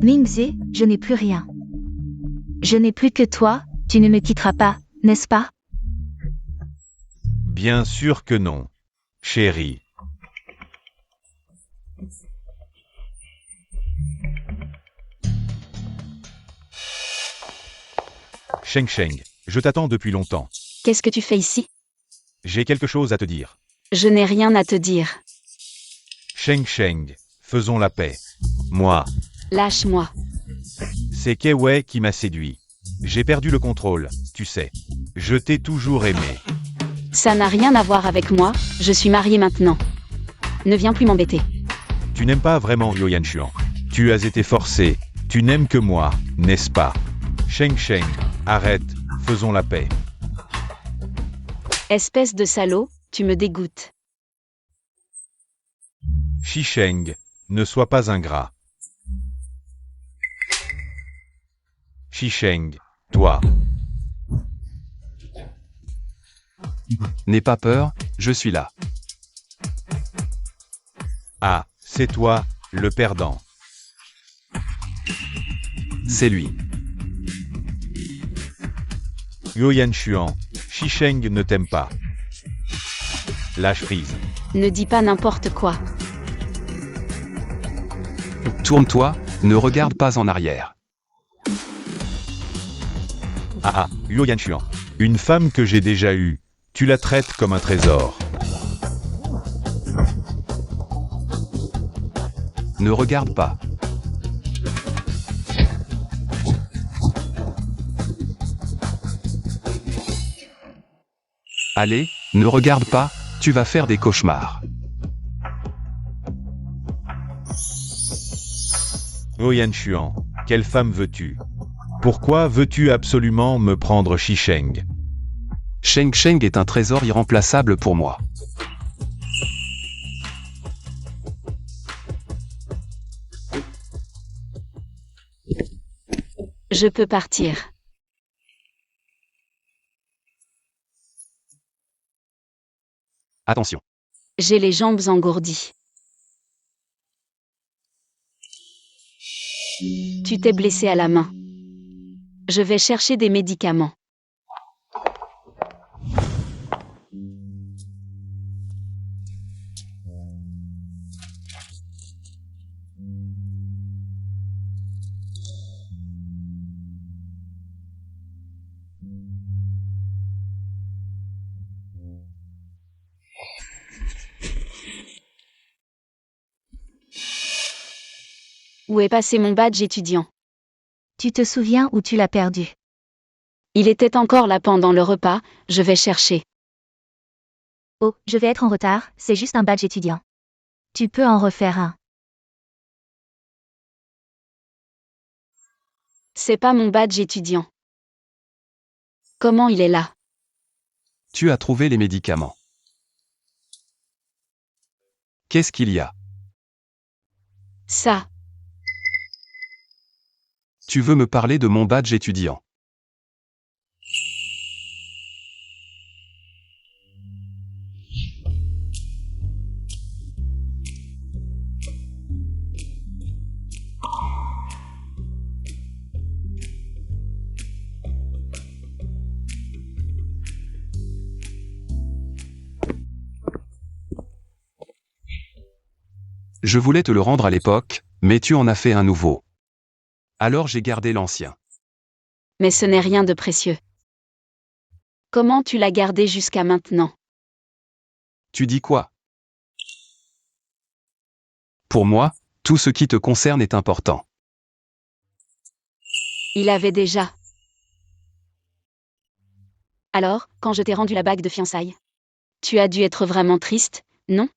Mingze, je n'ai plus rien. Je n'ai plus que toi, tu ne me quitteras pas, n'est-ce pas? Bien sûr que non, chérie. Sheng Sheng, je t'attends depuis longtemps. Qu'est-ce que tu fais ici? J'ai quelque chose à te dire. Je n'ai rien à te dire. Sheng Sheng, faisons la paix. Moi, Lâche-moi. c'est Kei Wei qui m'a séduit. J'ai perdu le contrôle, tu sais. Je t'ai toujours aimé. Ça n'a rien à voir avec moi, je suis mariée maintenant. Ne viens plus m'embêter. Tu n'aimes pas vraiment Yo Yanshuan. Tu as été forcé. Tu n'aimes que moi, n'est-ce pas? Sheng Sheng, arrête, faisons la paix. Espèce de salaud, tu me dégoûtes. Shi Sheng, ne sois pas ingrat. Shi Sheng, toi. N'aie pas peur, je suis là. Ah, c'est toi, le perdant. C'est lui. Yo Yanshuan, Shi Sheng ne t'aime pas. Lâche prise. Ne dis pas n'importe quoi. Tourne-toi, ne regarde pas en arrière. Ah, Yo Yanshuan. Une femme que j'ai déjà eue, tu la traites comme un trésor. Ne regarde pas. Allez, ne regarde pas, tu vas faire des cauchemars. Yo Yanshuan, quelle femme veux-tu? Pourquoi veux-tu absolument me prendre Shi Sheng? Sheng Sheng est un trésor irremplaçable pour moi. Je peux partir. Attention. J'ai les jambes engourdies. Tu t'es blessé à la main. Je vais chercher des médicaments. Où est passé mon badge étudiant? Tu te souviens où tu l'as perdu? Il était encore là pendant le repas, je vais chercher. Oh, je vais être en retard, c'est juste un badge étudiant. Tu peux en refaire un. C'est pas mon badge étudiant. Comment il est là? Tu as trouvé les médicaments. Qu'est-ce qu'il y a? Ça. Tu veux me parler de mon badge étudiant? Je voulais te le rendre à l'époque, mais tu en as fait un nouveau. Alors j'ai gardé l'ancien. Mais ce n'est rien de précieux. Comment tu l'as gardé jusqu'à maintenant? Tu dis quoi? Pour moi, tout ce qui te concerne est important. Il avait déjà. Alors, quand je t'ai rendu la bague de fiançailles? Tu as dû être vraiment triste, non?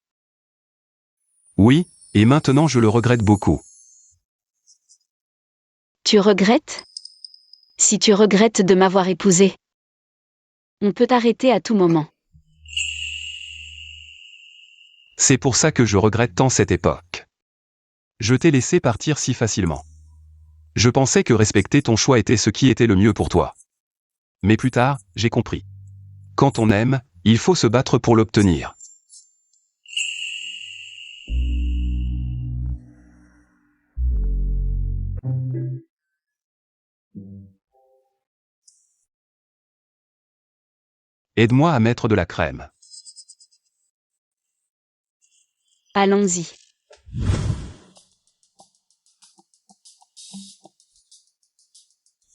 Oui, et maintenant je le regrette beaucoup. Tu regrettes? Si tu regrettes de m'avoir épousé, on peut t'arrêter à tout moment. C'est pour ça que je regrette tant cette époque. Je t'ai laissé partir si facilement. Je pensais que respecter ton choix était ce qui était le mieux pour toi. Mais plus tard, j'ai compris. Quand on aime, il faut se battre pour l'obtenir. Aide-moi à mettre de la crème. Allons-y.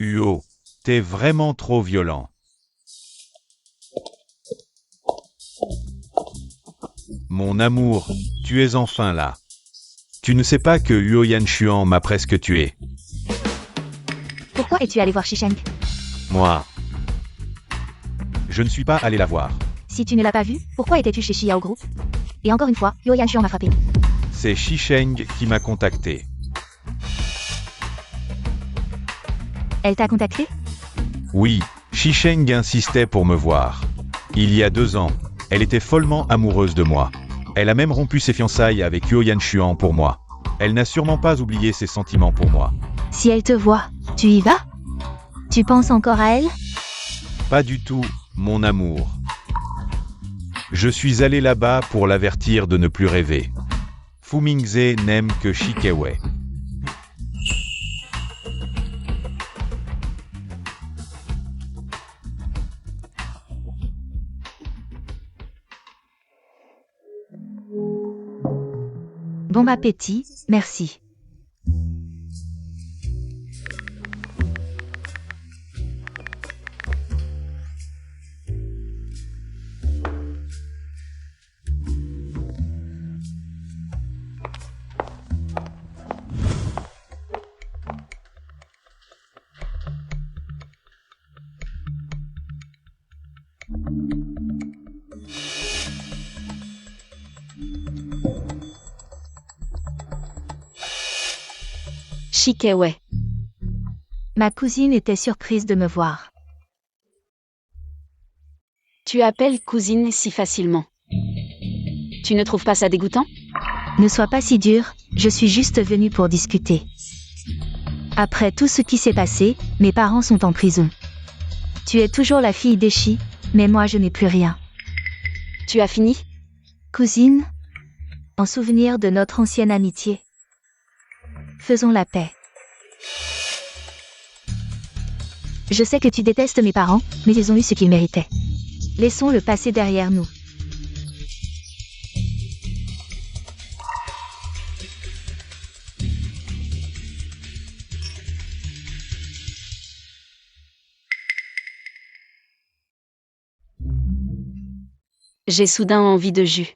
Uo, C'était vraiment trop violent. Mon amour, tu es enfin là. Tu ne sais pas que Huo Yanshuan m'a presque tué. Pourquoi es-tu allé voir Shisheng? Moi. Je ne suis pas allé la voir. Si tu ne l'as pas vu, pourquoi étais-tu chez Xiao Group? Et encore une fois, Huo Yanshuan m'a frappé. C'est Shisheng qui m'a contacté. Elle t'a contacté? Oui, Shisheng insistait pour me voir. Il y a 2 ans, elle était follement amoureuse de moi. Elle a même rompu ses fiançailles avec Huo Yanshuan pour moi. Elle n'a sûrement pas oublié ses sentiments pour moi. Si elle te voit, tu y vas? Tu penses encore à elle? Pas du tout, mon amour. Je suis allé là-bas pour l'avertir de ne plus rêver. Fu Mingze n'aime que Shikewei. Bon appétit, merci. Shikewei. Ma cousine était surprise de me voir. Tu appelles cousine si facilement. Tu ne trouves pas ça dégoûtant? Ne sois pas si dur, je suis juste venue pour discuter. Après tout ce qui s'est passé, mes parents sont en prison. Tu es toujours la fille d'Eshi, mais moi je n'ai plus rien. Tu as fini? Cousine, en souvenir de notre ancienne amitié, faisons la paix. Je sais que tu détestes mes parents, mais ils ont eu ce qu'ils méritaient. Laissons le passé derrière nous. J'ai soudain envie de jus.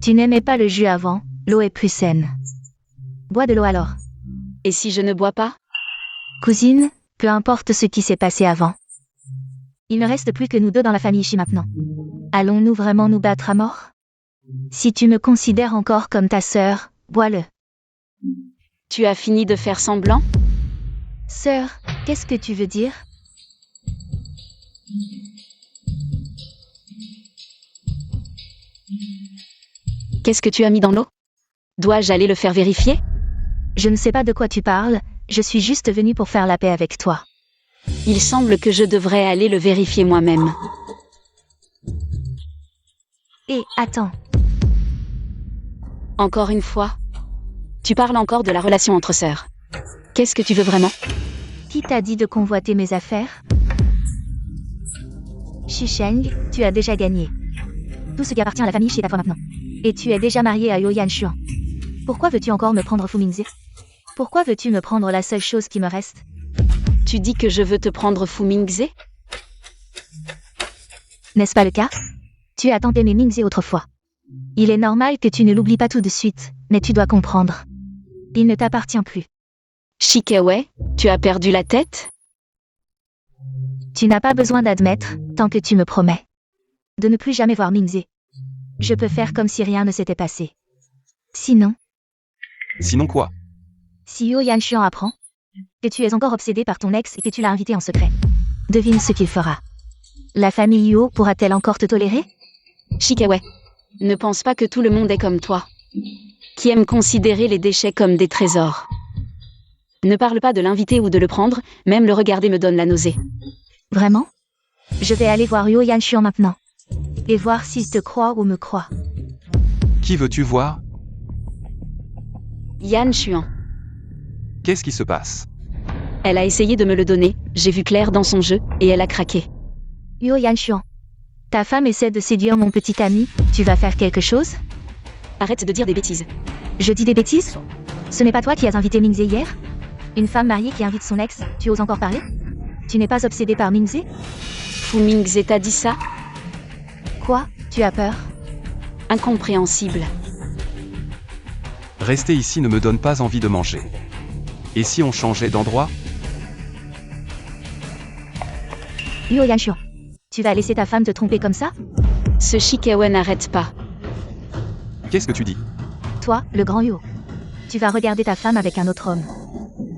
Tu n'aimais pas le jus avant, l'eau est plus saine. Bois de l'eau alors. Et si je ne bois pas? Cousine, peu importe ce qui s'est passé avant. Il ne reste plus que nous deux dans la famille Shi maintenant. Allons-nous vraiment nous battre à mort? Si tu me considères encore comme ta sœur, bois-le. Tu as fini de faire semblant? Sœur, qu'est-ce que tu veux dire? Qu'est-ce que tu as mis dans l'eau? Dois-je aller le faire vérifier? Je ne sais pas de quoi tu parles, je suis juste venue pour faire la paix avec toi. Il semble que je devrais aller le vérifier moi-même. Et attends, Encore une fois. Tu parles encore de la relation entre sœurs. Qu'est-ce que tu veux vraiment? qui t'a dit de convoiter mes affaires? Shisheng, tu as déjà gagné. Tout ce qui appartient à la famille Shi est à toi maintenant. Et tu es déjà marié à Huo Yanshuan. Pourquoi veux-tu encore me prendre Fu Mingze? Pourquoi veux-tu me prendre la seule chose qui me reste? Tu dis que je veux te prendre Fu Mingze? N'est-ce pas le cas? Tu as tant aimé Mingze autrefois. Il est normal que tu ne l'oublies pas tout de suite, mais tu dois comprendre. Il ne t'appartient plus. Shikewei, tu as perdu la tête? Tu n'as pas besoin d'admettre, tant que tu me promets, de ne plus jamais voir Mingze. Je peux faire comme si rien ne s'était passé. Sinon, Sinon quoi? si Huo Yanshuan apprend que tu es encore obsédé par ton ex et que tu l'as invité en secret, devine ce qu'il fera. La famille Huo pourra-t-elle encore te tolérer? Shikewei, ne pense pas que tout le monde est comme toi, qui aime considérer les déchets comme des trésors. Ne parle pas de l'inviter ou de le prendre, même le regarder me donne la nausée. Vraiment? Je vais aller voir Huo Yanshuan maintenant. Et voir s'il te croit ou me croit. Qui veux-tu voir? Yanshuan. Qu'est-ce qui se passe? Elle a essayé de me le donner, j'ai vu clair dans son jeu, et elle a craqué. Huo Yanshuan. Ta femme essaie de séduire mon petit ami, tu vas faire quelque chose? Arrête de dire des bêtises. Je dis des bêtises? Ce n'est pas toi qui as invité Mingze hier? Une femme mariée qui invite son ex, tu oses encore parler? Tu n'es pas obsédé par Mingze? Fu Mingze t'a dit ça? Quoi? Tu as peur? Incompréhensible. Rester ici ne me donne pas envie de manger. Et si on changeait d'endroit? Yuo Yanxiu, tu vas laisser ta femme te tromper comme ça? Ce Shikewe n'arrête pas. Qu'est-ce que tu dis? Toi, le grand Yuo. Tu vas regarder ta femme avec un autre homme.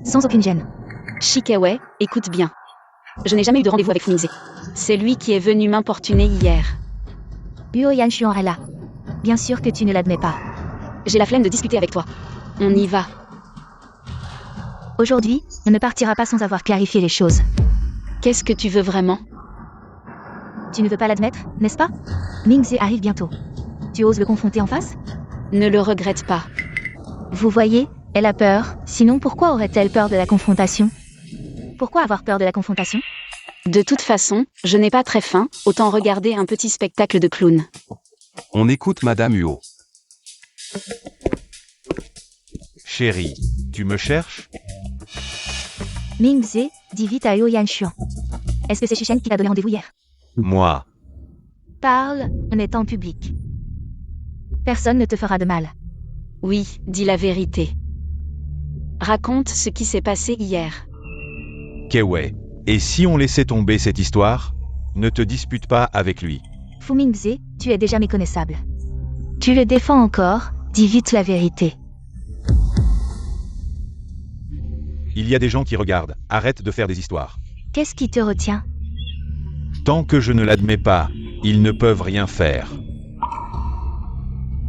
Sans aucune gêne. Shikewe, écoute bien. Je n'ai jamais eu de rendez-vous avec Fu Mingze. C'est lui qui est venu m'importuner hier. Yuo Yanxiu est là. Bien sûr que tu ne l'admets pas. J'ai la flemme de discuter avec toi. On y va. Aujourd'hui, on ne partira pas sans avoir clarifié les choses. Qu'est-ce que tu veux vraiment? Tu ne veux pas l'admettre, n'est-ce pas? Mingze arrive bientôt. Tu oses le confronter en face? Ne le regrette pas. Vous voyez, elle a peur. Sinon, pourquoi aurait-elle peur de la confrontation? Pourquoi avoir peur de la confrontation? De toute façon, je n'ai pas très faim, autant regarder un petit spectacle de clown. On écoute Madame Huo. Chérie, tu me cherches? Mingze, dit vite à Yuo Yanxiu. Est-ce que c'est Shishen qui t'a donné rendez-vous hier? Moi. Parle, on est en public. Personne ne te fera de mal. Oui, dis la vérité. Raconte ce qui s'est passé hier. Kewe. Et si on laissait tomber cette histoire? Ne te dispute pas avec lui. Fu Mingze, tu es déjà méconnaissable. Tu le défends encore, dis vite la vérité. Il y a des gens qui regardent. Arrête de faire des histoires. Qu'est-ce qui te retient? Tant que je ne l'admets pas, ils ne peuvent rien faire.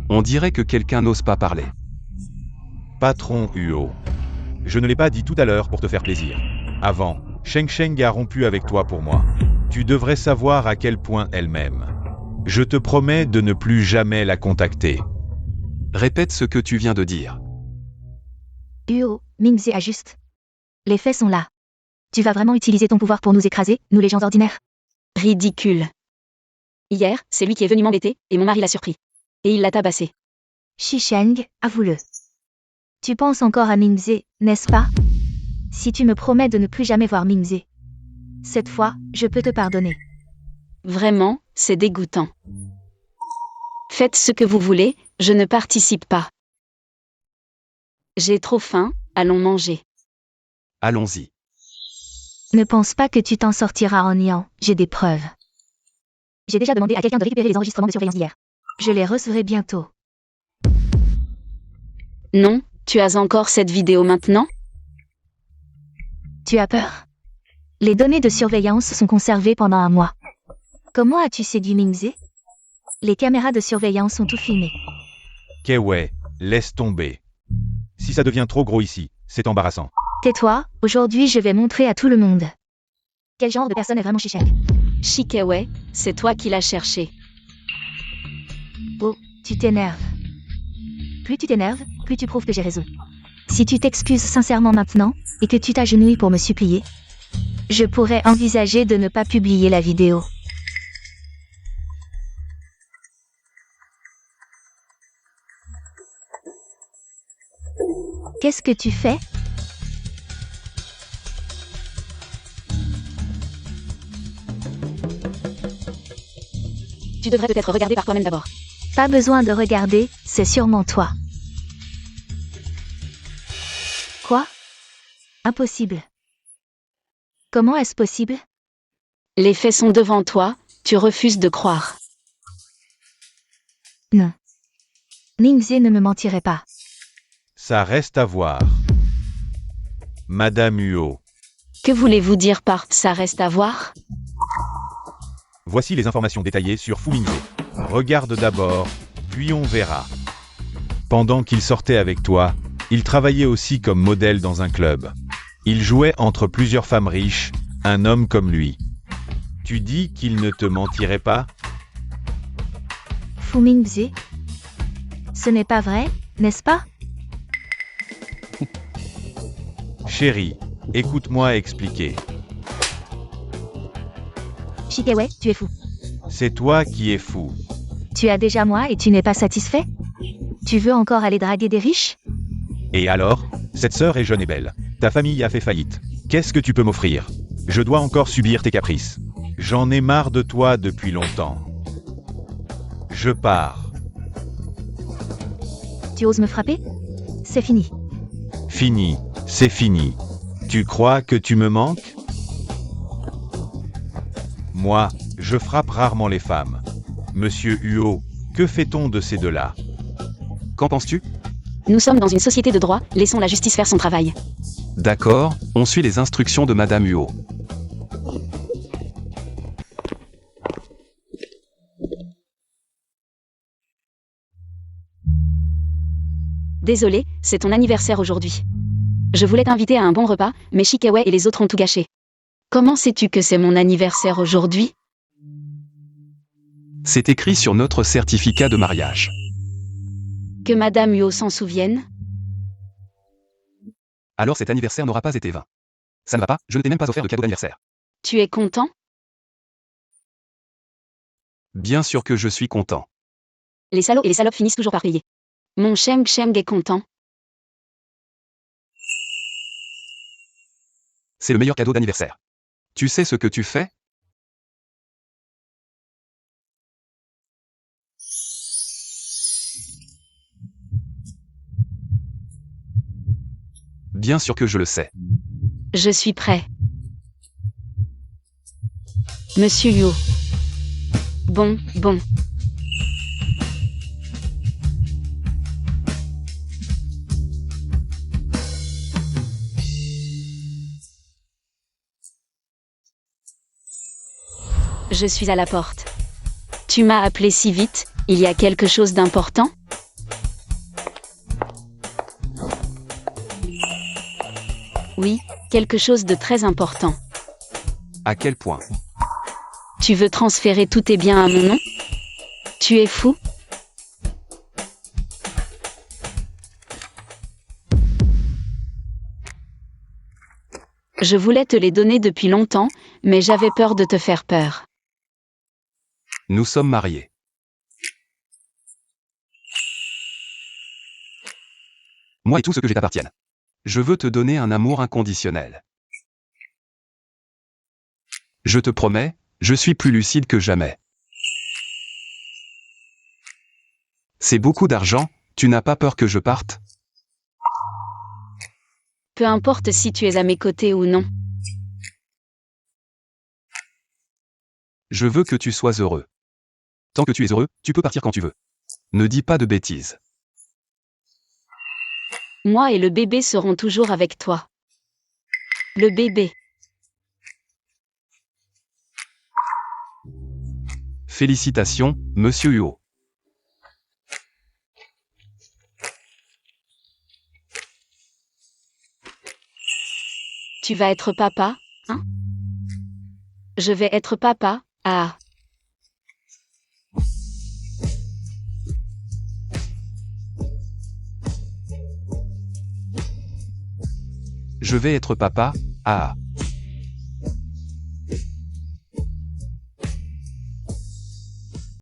On dirait que quelqu'un n'ose pas parler. Patron Huo. Je ne l'ai pas dit tout à l'heure pour te faire plaisir. Avant, Sheng Sheng a rompu avec toi pour moi. Tu devrais savoir à quel point elle m'aime. Je te promets de ne plus jamais la contacter. Répète ce que tu viens de dire. Huo, Mingze a juste. Les faits sont là. Tu vas vraiment utiliser ton pouvoir pour nous écraser, nous les gens ordinaires? Ridicule. Hier, c'est lui qui est venu m'embêter, et mon mari l'a surpris. Et il l'a tabassé. Shisheng, avoue-le. Tu penses encore à Mingze, n'est-ce pas? Si tu me promets de ne plus jamais voir Mingze. Cette fois, je peux te pardonner. Vraiment, c'est dégoûtant. Faites ce que vous voulez, je ne participe pas. J'ai trop faim, allons manger. Allons-y. Ne pense pas que tu t'en sortiras en niant, j'ai des preuves. J'ai déjà demandé à quelqu'un de récupérer les enregistrements de surveillance d'hier. Je les recevrai bientôt. Non, tu as encore cette vidéo maintenant? Tu as peur? Les données de surveillance sont conservées pendant un mois. Comment as-tu séduit Mingze? Les caméras de surveillance ont tout filmé. Kewe, laisse tomber. Si ça devient trop gros ici, c'est embarrassant. Tais-toi, aujourd'hui je vais montrer à tout le monde. Quel genre de personne est vraiment Shisheng? Shikewe, c'est toi qui l'as cherché. Oh, tu t'énerves. Plus tu t'énerves, plus tu prouves que j'ai raison. Si tu t'excuses sincèrement maintenant, et que tu t'agenouilles pour me supplier, je pourrais envisager de ne pas publier la vidéo. Qu'est-ce que tu fais? Tu devrais peut-être regarder par toi-même d'abord. Pas besoin de regarder, c'est sûrement toi. Quoi? Impossible. Comment est-ce possible? Les faits sont devant toi, tu refuses de croire. Non. Mingze ne me mentirait pas. Ça reste à voir. Madame Huo. Que voulez-vous dire par « ça reste à voir » ? Voici les informations détaillées sur Fu Mingze. Regarde d'abord, puis on verra. Pendant qu'il sortait avec toi, il travaillait aussi comme modèle dans un club. Il jouait entre plusieurs femmes riches, un homme comme lui. Tu dis qu'il ne te mentirait pas? Fu Mingze? Ce n'est pas vrai, n'est-ce pas? Chérie, écoute-moi expliquer. Shikewe, tu es fou. C'est toi qui es fou. Tu as déjà moi et tu n'es pas satisfait? Tu veux encore aller draguer des riches? Et alors? Cette sœur est jeune et belle. Ta famille a fait faillite. Qu'est-ce que tu peux m'offrir? Je dois encore subir tes caprices. J'en ai marre de toi depuis longtemps. Je pars. Tu oses me frapper? C'est fini. Fini, c'est fini. Tu crois que tu me manques? Moi, je frappe rarement les femmes. Monsieur Huot, que fait-on de ces deux-là? Qu'en penses-tu? Nous sommes dans une société de droit, laissons la justice faire son travail. D'accord, on suit les instructions de Madame Huot. Désolé, c'est ton anniversaire aujourd'hui. Je voulais t'inviter à un bon repas, mais Shikaway et les autres ont tout gâché. Comment sais-tu que c'est mon anniversaire aujourd'hui? C'est écrit sur notre certificat de mariage. Que Madame Huot s'en souvienne? Alors cet anniversaire n'aura pas été vain. Ça ne va pas, je ne t'ai même pas offert de cadeau d'anniversaire. Tu es content? Bien sûr que je suis content. Les salauds et les salopes finissent toujours par payer. Mon Sheng Sheng est content. C'est le meilleur cadeau d'anniversaire. Tu sais ce que tu fais? Bien sûr que je le sais. Je suis prêt. Monsieur Huot. Bon. Je suis à la porte. Tu m'as appelé si vite, il y a quelque chose d'important? Oui, quelque chose de très important. À quel point? Tu veux transférer tous tes biens à mon nom? Tu es fou? Je voulais te les donner depuis longtemps, mais j'avais peur de te faire peur. Nous sommes mariés. Moi et tout ce que j'ai t'appartiennent. Je veux te donner un amour inconditionnel. Je te promets, je suis plus lucide que jamais. C'est beaucoup d'argent, tu n'as pas peur que je parte? Peu importe si tu es à mes côtés ou non. Je veux que tu sois heureux. Tant que tu es heureux, tu peux partir quand tu veux. Ne dis pas de bêtises. Moi et le bébé serons toujours avec toi. Le bébé. Félicitations, Monsieur Huot. Tu vas être papa, hein? Je vais être papa, ah. Je vais être papa, ah.